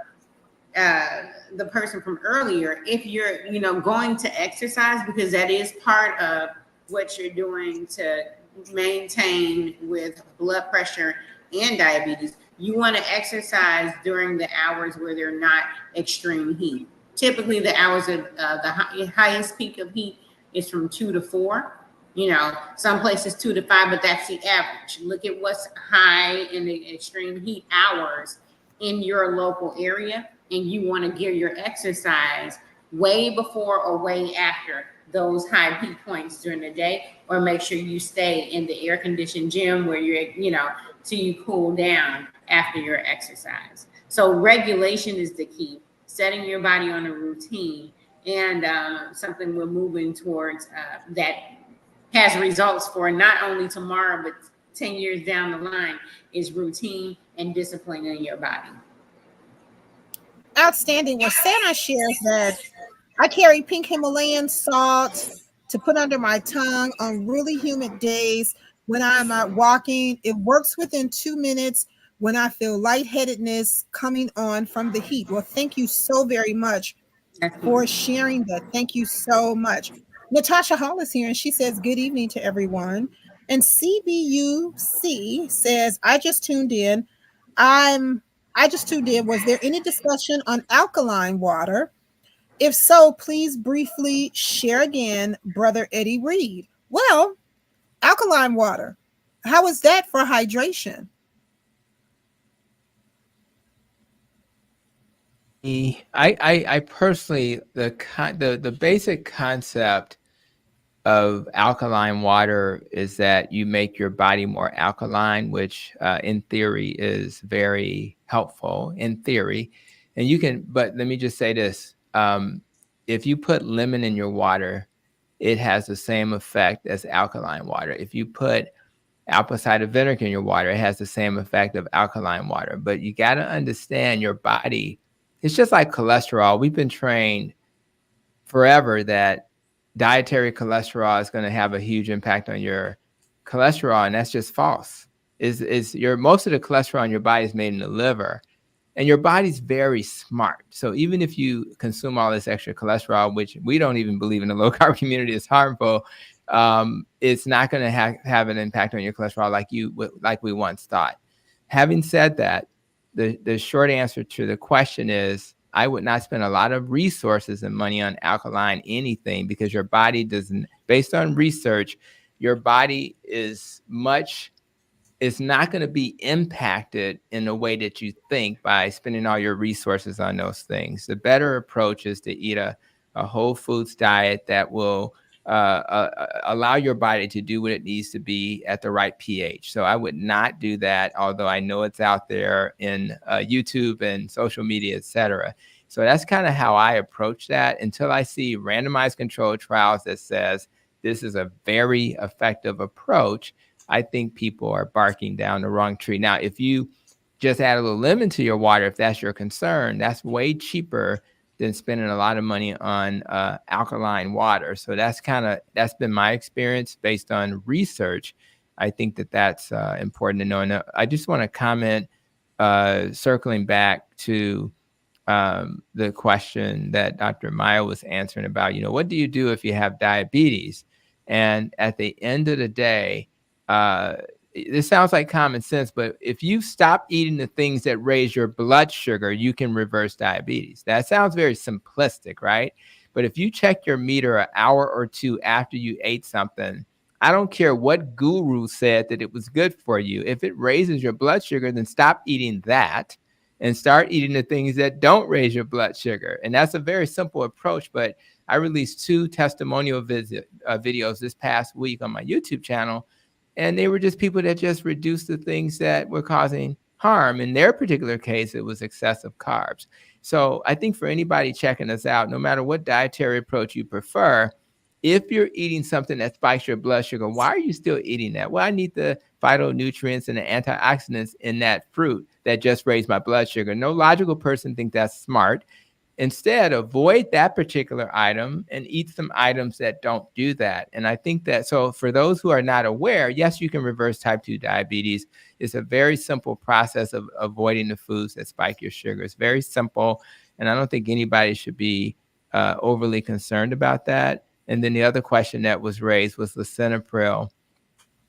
the person from earlier, if you're, going to exercise, because that is part of what you're doing to maintain with blood pressure and diabetes, you want to exercise during the hours where they're not extreme heat. Typically, the hours of the highest peak of heat is from 2 to 4. Some places 2 to 5, but that's the average. Look at what's high in the extreme heat hours in your local area, and you want to gear your exercise way before or way after those high peak points during the day, or make sure you stay in the air-conditioned gym where you're, till you cool down after your exercise. So regulation is the key. Setting your body on a routine, and something we're moving towards that has results for not only tomorrow, but 10 years down the line, is routine and discipline in your body. Outstanding. Well, Santa shares that I carry pink Himalayan salt to put under my tongue on really humid days when I'm out walking. It works within 2 minutes when I feel lightheadedness coming on from the heat. Well, thank you so very much for sharing that. Thank you so much. Natasha Hall is here, and she says, good evening to everyone. And CBUC says, I just tuned in. Was there any discussion on alkaline water? If so, please briefly share again, Brother Eddie Reed. Well, alkaline water, how is that for hydration? I personally, the basic concept of alkaline water is that you make your body more alkaline, which in theory is very helpful in theory. And you can, but let me just say this. If you put lemon in your water, it has the same effect as alkaline water. If you put apple cider vinegar in your water, it has the same effect of alkaline water. But you got to understand your body. It's just like cholesterol. We've been trained forever that dietary cholesterol is going to have a huge impact on your cholesterol, and that's just false. Most of the cholesterol in your body is made in the liver, and your body's very smart. So even if you consume all this extra cholesterol, which we don't even believe in the low carb community is harmful, it's not going to have an impact on your cholesterol like we once thought. Having said that, the short answer to the question is, I would not spend a lot of resources and money on alkaline anything, because your body doesn't, based on research, your body is not going to be impacted in the way that you think by spending all your resources on those things. The better approach is to eat a whole foods diet that will allow your body to do what it needs to be at the right pH. So I would not do that, although I know it's out there in YouTube and social media, etc. So that's kind of how I approach that until I see randomized controlled trials that says this is a very effective approach. I think people are barking down the wrong tree. Now, if you just add a little lemon to your water, if that's your concern, that's way cheaper than spending a lot of money on alkaline water. So that's been my experience based on research. I think that's important to know. And I just want to comment, circling back to the question that Dr. Maya was answering about, what do you do if you have diabetes? And at the end of the day, this sounds like common sense, but if you stop eating the things that raise your blood sugar, you can reverse diabetes. That sounds very simplistic, right? But if you check your meter an hour or two after you ate something, I don't care what guru said that it was good for you. If it raises your blood sugar, then stop eating that and start eating the things that don't raise your blood sugar. And that's a very simple approach, but I released 2 testimonial videos this past week on my YouTube channel. And they were just people that just reduced the things that were causing harm. In their particular case, it was excessive carbs. So I think for anybody checking us out, no matter what dietary approach you prefer, if you're eating something that spikes your blood sugar, why are you still eating that? Well, I need the phytonutrients and the antioxidants in that fruit that just raised my blood sugar. No logical person thinks that's smart. instead avoid that particular item and eat some items that don't do that. And I think that, so for those who are not aware, yes, you can reverse type 2 diabetes. It's a very simple process of avoiding the foods that spike your sugar. It's very simple. And I don't think anybody should be overly concerned about that. And then the other question that was raised was lisinopril.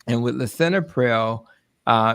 And with lisinopril,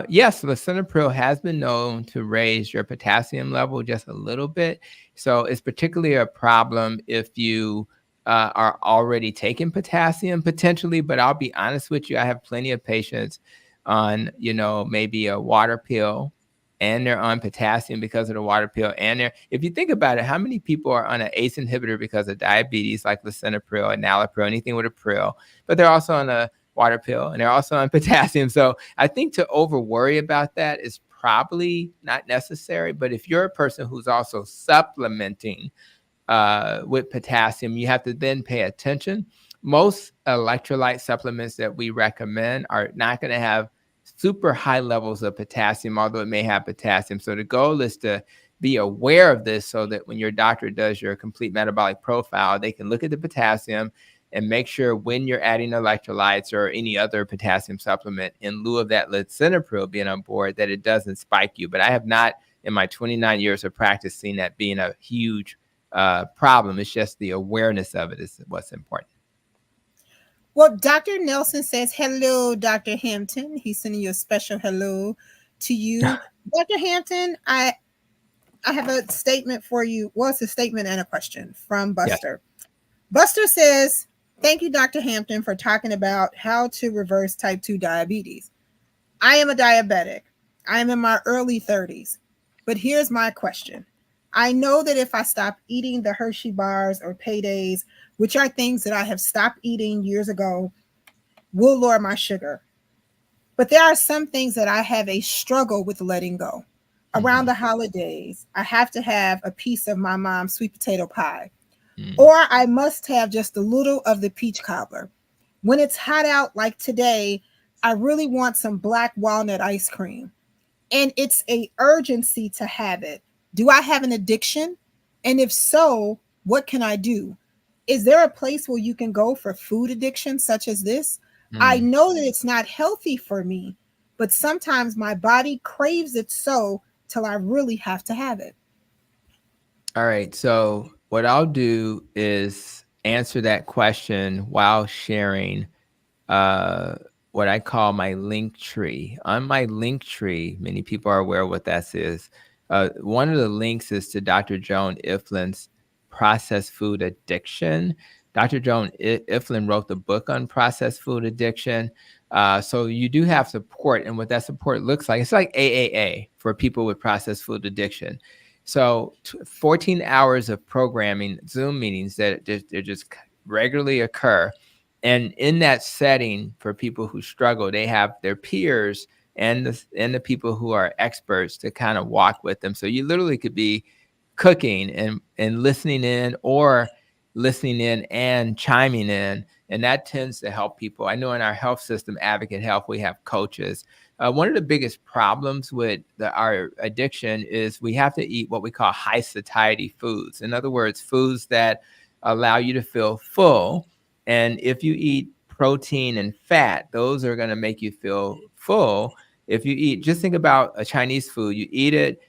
yes, lisinopril has been known to raise your potassium level just a little bit. So it's particularly a problem if you are already taking potassium potentially. But I'll be honest with you, I have plenty of patients on, maybe a water pill, and they're on potassium because of the water pill. And if you think about it, how many people are on an ACE inhibitor because of diabetes, like lisinopril, enalapril, anything with a pril, but they're also on a water pill and they're also on potassium. So I think to over worry about that is probably not necessary. But if you're a person who's also supplementing with potassium, you have to then pay attention. Most electrolyte supplements that we recommend are not going to have super high levels of potassium, although it may have potassium. So the goal is to be aware of this so that when your doctor does your complete metabolic profile, they can look at the potassium and make sure when you're adding electrolytes or any other potassium supplement in lieu of that lisinopril being on board, that it doesn't spike you. But I have not, in my 29 years of practice, seen that being a huge problem. It's just the awareness of it is what's important. Well, Dr. Nelson says, hello, Dr. Hampton. He's sending you a special hello to you. Dr. Hampton, I have a statement for you. Well, it's a statement and a question from Buster. Yes. Buster says, thank you, Dr. Hampton, for talking about how to reverse type 2 diabetes. I am a diabetic. I am in my early 30s. But here's my question. I know that if I stop eating the Hershey bars or paydays, which are things that I have stopped eating years ago, will lower my sugar. But there are some things that I have a struggle with letting go. Around the holidays, I have to have a piece of my mom's sweet potato pie. Or I must have just a little of the peach cobbler. When it's hot out like today, I really want some black walnut ice cream. And it's an urgency to have it. Do I have an addiction? And if so, what can I do? Is there a place where you can go for food addiction such as this? I know that it's not healthy for me, but sometimes my body craves it so till I really have to have it. All right. So what I'll do is answer that question while sharing what I call my link tree. On my link tree, many people are aware what that is. One of the links is to Dr. Joan Iflin's Processed Food Addiction. Dr. Joan Iflin wrote the book on processed food addiction. So you do have support, and what that support looks like, it's like AAA for people with processed food addiction. So 14 hours of programming, Zoom meetings that just regularly occur. And in that setting, for people who struggle, they have their peers and the people who are experts to kind of walk with them. So you literally could be cooking and listening in, or listening in and chiming in. And that tends to help people. I know in our health system, Advocate Health, we have coaches. One of the biggest problems with our addiction is we have to eat what we call high satiety foods. In other words, foods that allow you to feel full. And if you eat protein and fat, those are going to make you feel full. If you eat, just think about a Chinese food, you eat it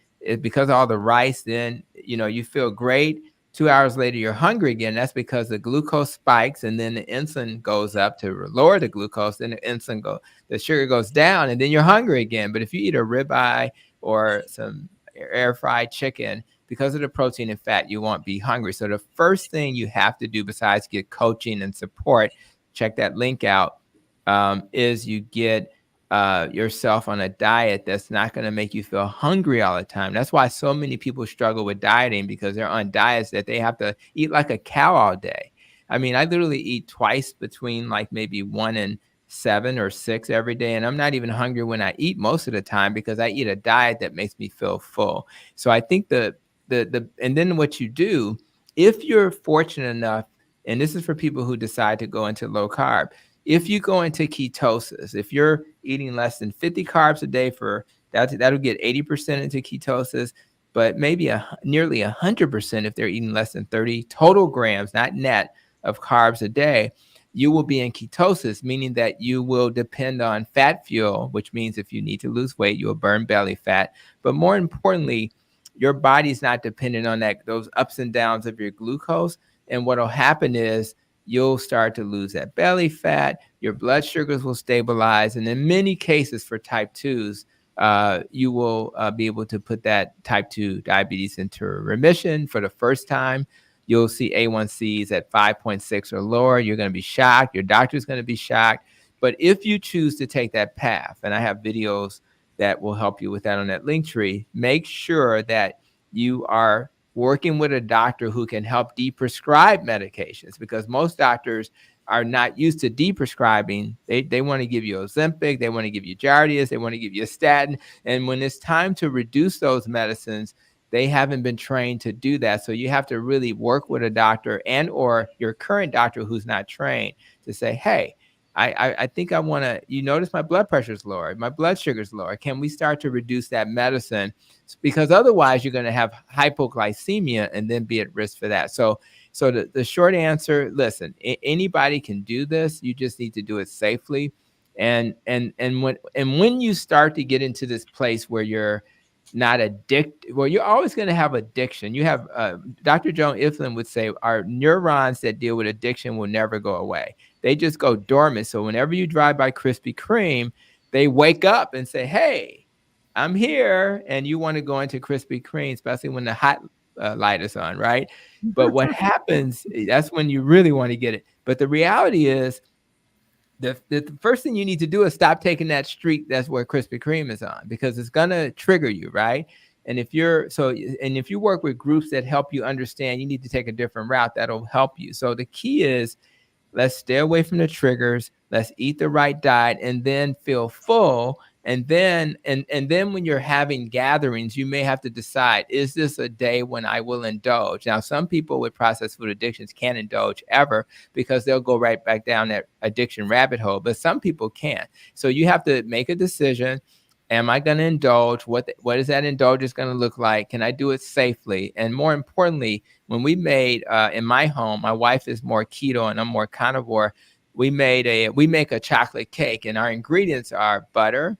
because of all the rice, then, you feel great. 2 hours later, you're hungry again. That's because the glucose spikes and then the insulin goes up to lower the glucose. Then the sugar goes down, and then you're hungry again. But if you eat a ribeye or some air fried chicken, because of the protein and fat, you won't be hungry. So the first thing you have to do, besides get coaching and support, check that link out, is you get yourself on a diet that's not going to make you feel hungry all the time. That's why so many people struggle with dieting, because they're on diets that they have to eat like a cow all day. I mean, I literally eat twice between like maybe 1 and 7 or 6 every day. And I'm not even hungry when I eat most of the time, because I eat a diet that makes me feel full. So I think and then what you do, if you're fortunate enough, and this is for people who decide to go into low carb, if you go into ketosis, if you're eating less than 50 carbs a day, that'll get 80% into ketosis. but maybe nearly 100% if they're eating less than 30 total grams, not net, of carbs a day, you will be in ketosis, meaning that you will depend on fat fuel, which means if you need to lose weight, you will burn belly fat. But more importantly, your body's not dependent on those ups and downs of your glucose. And what will happen is you'll start to lose that belly fat, your blood sugars will stabilize. And in many cases for type 2s, you will be able to put that type 2 diabetes into remission for the first time. You'll see A1Cs at 5.6 or lower. You're going to be shocked. Your doctor's going to be shocked. But if you choose to take that path, and I have videos that will help you with that on that link tree, make sure that you are working with a doctor who can help deprescribe medications, because most doctors are not used to deprescribing. They want to give you Ozempic, they want to give you Jardiance, they want to give you a statin. And when it's time to reduce those medicines, they haven't been trained to do that. So you have to really work with a doctor and or your current doctor who's not trained to say, hey, I think I want to, you notice my blood pressure is lower, my blood sugar is lower. Can we start to reduce that medicine? Because otherwise you're going to have hypoglycemia and then be at risk for that. So the short answer, listen, anybody can do this. You just need to do it safely. And when you start to get into this place where you're not addicted, well, you're always going to have addiction. You have Dr. Joan Iflin would say our neurons that deal with addiction will never go away. They just go dormant. So whenever you drive by Krispy Kreme, they wake up and say, hey, I'm here. And you want to go into Krispy Kreme, especially when the hot light is on, right? But what happens, that's when you really want to get it. But the reality is, the first thing you need to do is stop taking that streak that's where Krispy Kreme is on, because it's going to trigger you, right? And if you work with groups that help you understand you need to take a different route, that'll help you. So the key is, let's stay away from the triggers. Let's eat the right diet and then feel full. And then when you're having gatherings, you may have to decide, is this a day when I will indulge? Now, some people with processed food addictions can't indulge ever because they'll go right back down that addiction rabbit hole, but some people can't. So you have to make a decision. Am I going to indulge? What is that indulgence going to look like? Can I do it safely? And more importantly, when we made in my home, my wife is more keto and I'm more carnivore. We make a chocolate cake, and our ingredients are butter,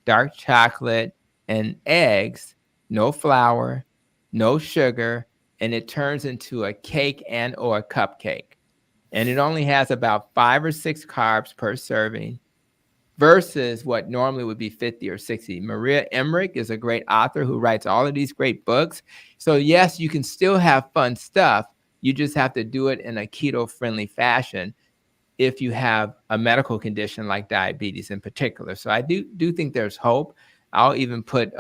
dark chocolate, and eggs, no flour, no sugar, and it turns into a cake and or a cupcake. And it only has about 5 or 6 carbs per serving versus what normally would be 50 or 60. Maria Emmerich is a great author who writes all of these great books. So yes, you can still have fun stuff. You just have to do it in a keto-friendly fashion if you have a medical condition like diabetes in particular. So I do think there's hope. I'll even put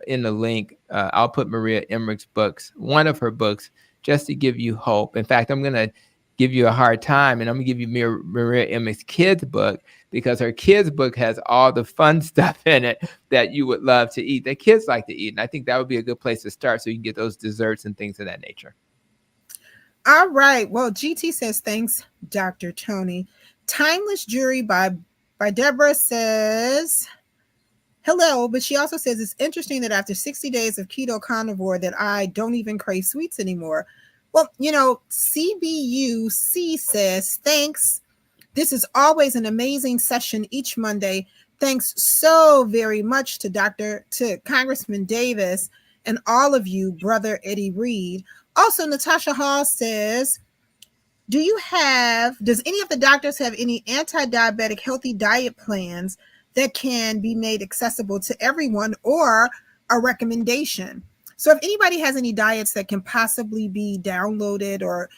in the link, I'll put Maria Emmerich's books, one of her books, just to give you hope. In fact, I'm going to give you a hard time, and I'm going to give you Maria Emmerich's kids book, because her kids book has all the fun stuff in it that you would love to eat, that kids like to eat. And I think that would be a good place to start so you can get those desserts and things of that nature. All right. Well, GT says, thanks, Dr. Tony. Timeless Jury by Deborah says, hello, but she also says it's interesting that after 60 days of keto carnivore that I don't even crave sweets anymore. Well, CBUC says, thanks. This is always an amazing session each Monday. Thanks so very much to Congressman Davis and all of you, Brother Eddie Reed. Also, Natasha Hall says, does any of the doctors have any anti-diabetic healthy diet plans that can be made accessible to everyone, or a recommendation? So if anybody has any diets that can possibly be downloaded, or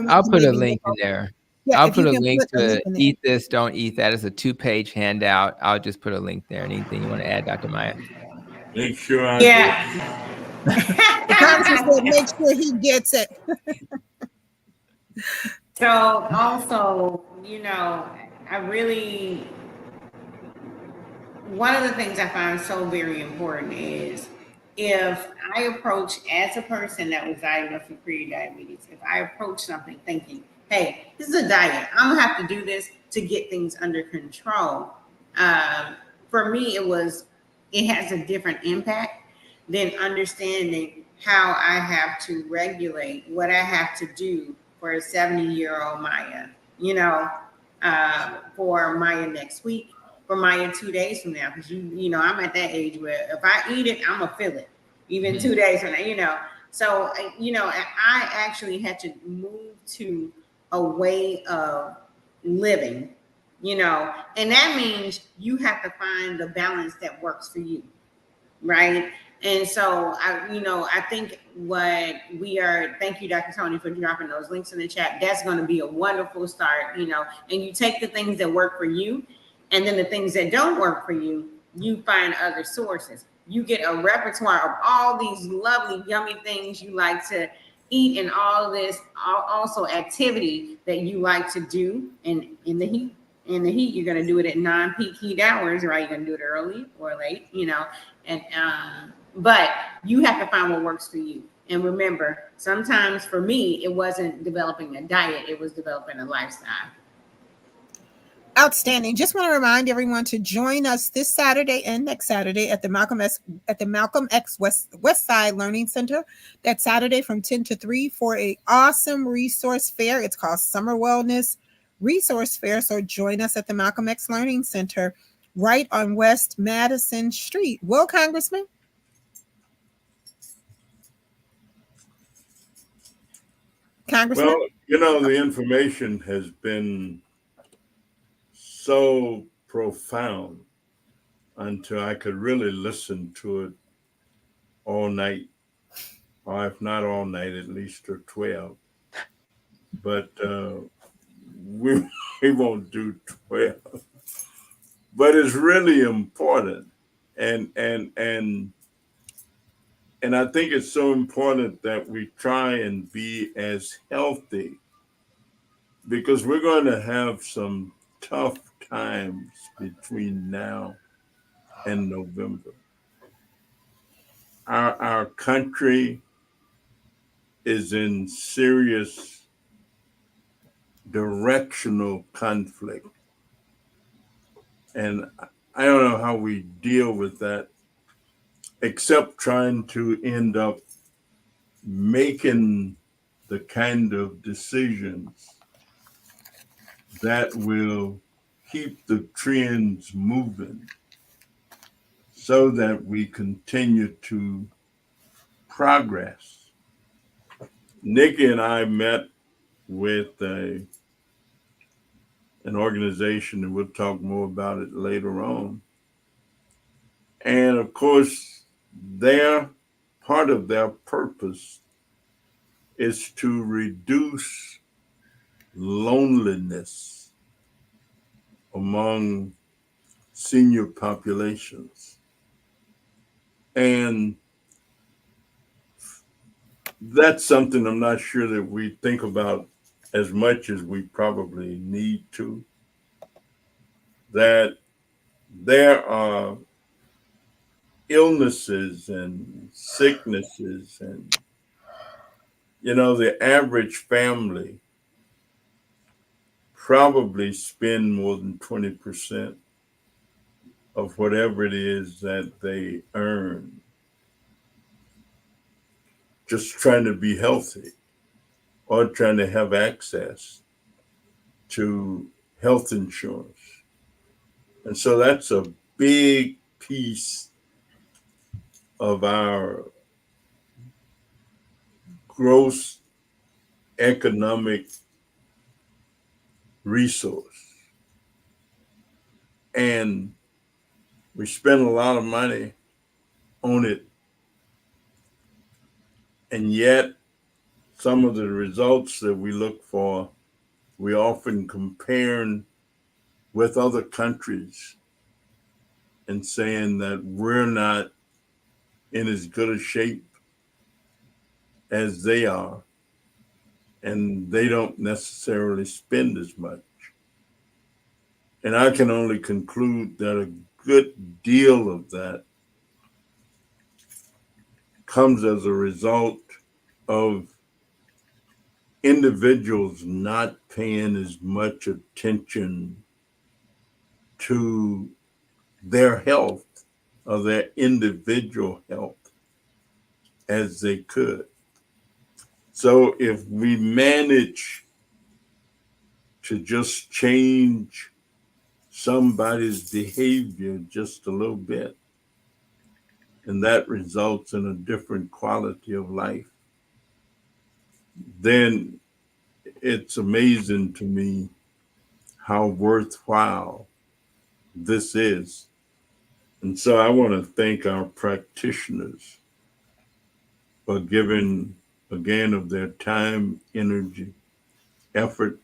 I'll put a link in there. Yeah, I'll put a link to Eat This, Don't Eat That. It's a 2-page handout. I'll just put a link there. Anything you want to add, Dr. Maya? Make sure I The congressman said, make sure he gets it. So also, one of the things I find so very important is, if I approach, as a person that was diagnosed with pre-diabetes, if I approach something thinking, hey, this is a diet, I'm gonna have to do this to get things under control. For me, it has a different impact than understanding how I have to regulate what I have to do for a 70-year-old Maya, for Maya next week, for Maya 2 days from now. Because I'm at that age where if I eat it, I'm gonna feel it. Even 2 days from now, So, I actually had to move to a way of living, and that means you have to find the balance that works for you, right? And so I think thank you, Dr. Tony, for dropping those links in the chat. That's going to be a wonderful start, and you take the things that work for you, and then the things that don't work for you, you find other sources. You get a repertoire of all these lovely, yummy things you like to eat, and all this also activity that you like to do in the heat. In the heat, you're going to do it at non-peak heat hours, right? You're going to do it early or late, and but you have to find what works for you. And remember, sometimes for me, it wasn't developing a diet, it was developing a lifestyle. Outstanding. Just want to remind everyone to join us this Saturday and next Saturday at the Malcolm X West Side Learning Center. That Saturday from 10 to 3 for a awesome resource fair. It's called Summer Wellness Resource Fair. So join us at the Malcolm X Learning Center right on West Madison Street. Well, Congressman? Well, the information has been so profound until I could really listen to it all night, or if not all night, at least till 12. But we won't do 12. But it's really important, and I think it's so important that we try and be as healthy, because we're going to have some tough times between now and November. Our country is in serious directional conflict. And I don't know how we deal with that, except trying to end up making the kind of decisions that will keep the trends moving so that we continue to progress. Nikki and I met with an organization, and we'll talk more about it later on. And of course, part of their purpose is to reduce loneliness among senior populations. And that's something I'm not sure that we think about as much as we probably need to. That there are illnesses and sicknesses, and the average family probably spend more than 20% of whatever it is that they earn just trying to be healthy or trying to have access to health insurance. And so that's a big piece of our gross economic resource. And we spend a lot of money on it. And yet, some of the results that we look for, we often compare with other countries and saying that we're not in as good a shape as they are, and they don't necessarily spend as much. And I can only conclude that a good deal of that comes as a result of individuals not paying as much attention to their health or their individual health. as they could. So if we manage to just change somebody's behavior just a little bit, and that results in a different quality of life, then it's amazing to me how worthwhile this is. And so I want to thank our practitioners for giving, again, of their time, energy, effort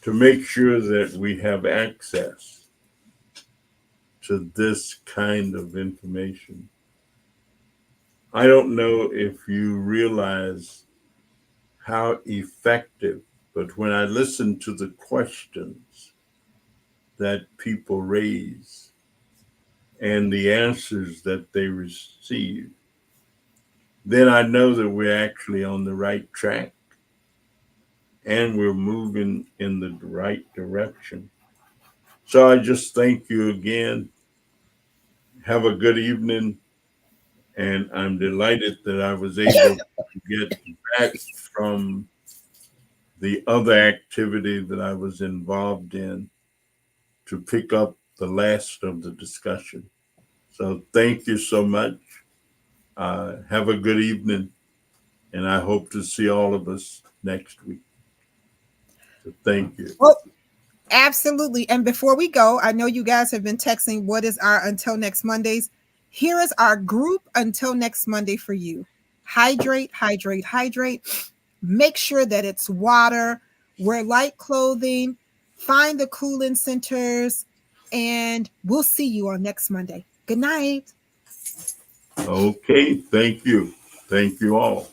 to make sure that we have access to this kind of information. I don't know if you realize how effective, but when I listen to the questions that people raise and the answers that they receive, then I know that we're actually on the right track and we're moving in the right direction. So I just thank you again. Have a good evening. And I'm delighted that I was able to get back from the other activity that I was involved in to pick up the last of the discussion. So thank you so much. Have a good evening. And I hope to see all of us next week. So thank you. Well, absolutely. And before we go, I know you guys have been texting what is our Until Next Mondays. Here is our group Until Next Monday for you. Hydrate, hydrate, hydrate. Make sure that it's water. Wear light clothing. Find the cooling centers. And we'll see you on next Monday. Good night. Okay. Thank you. Thank you all.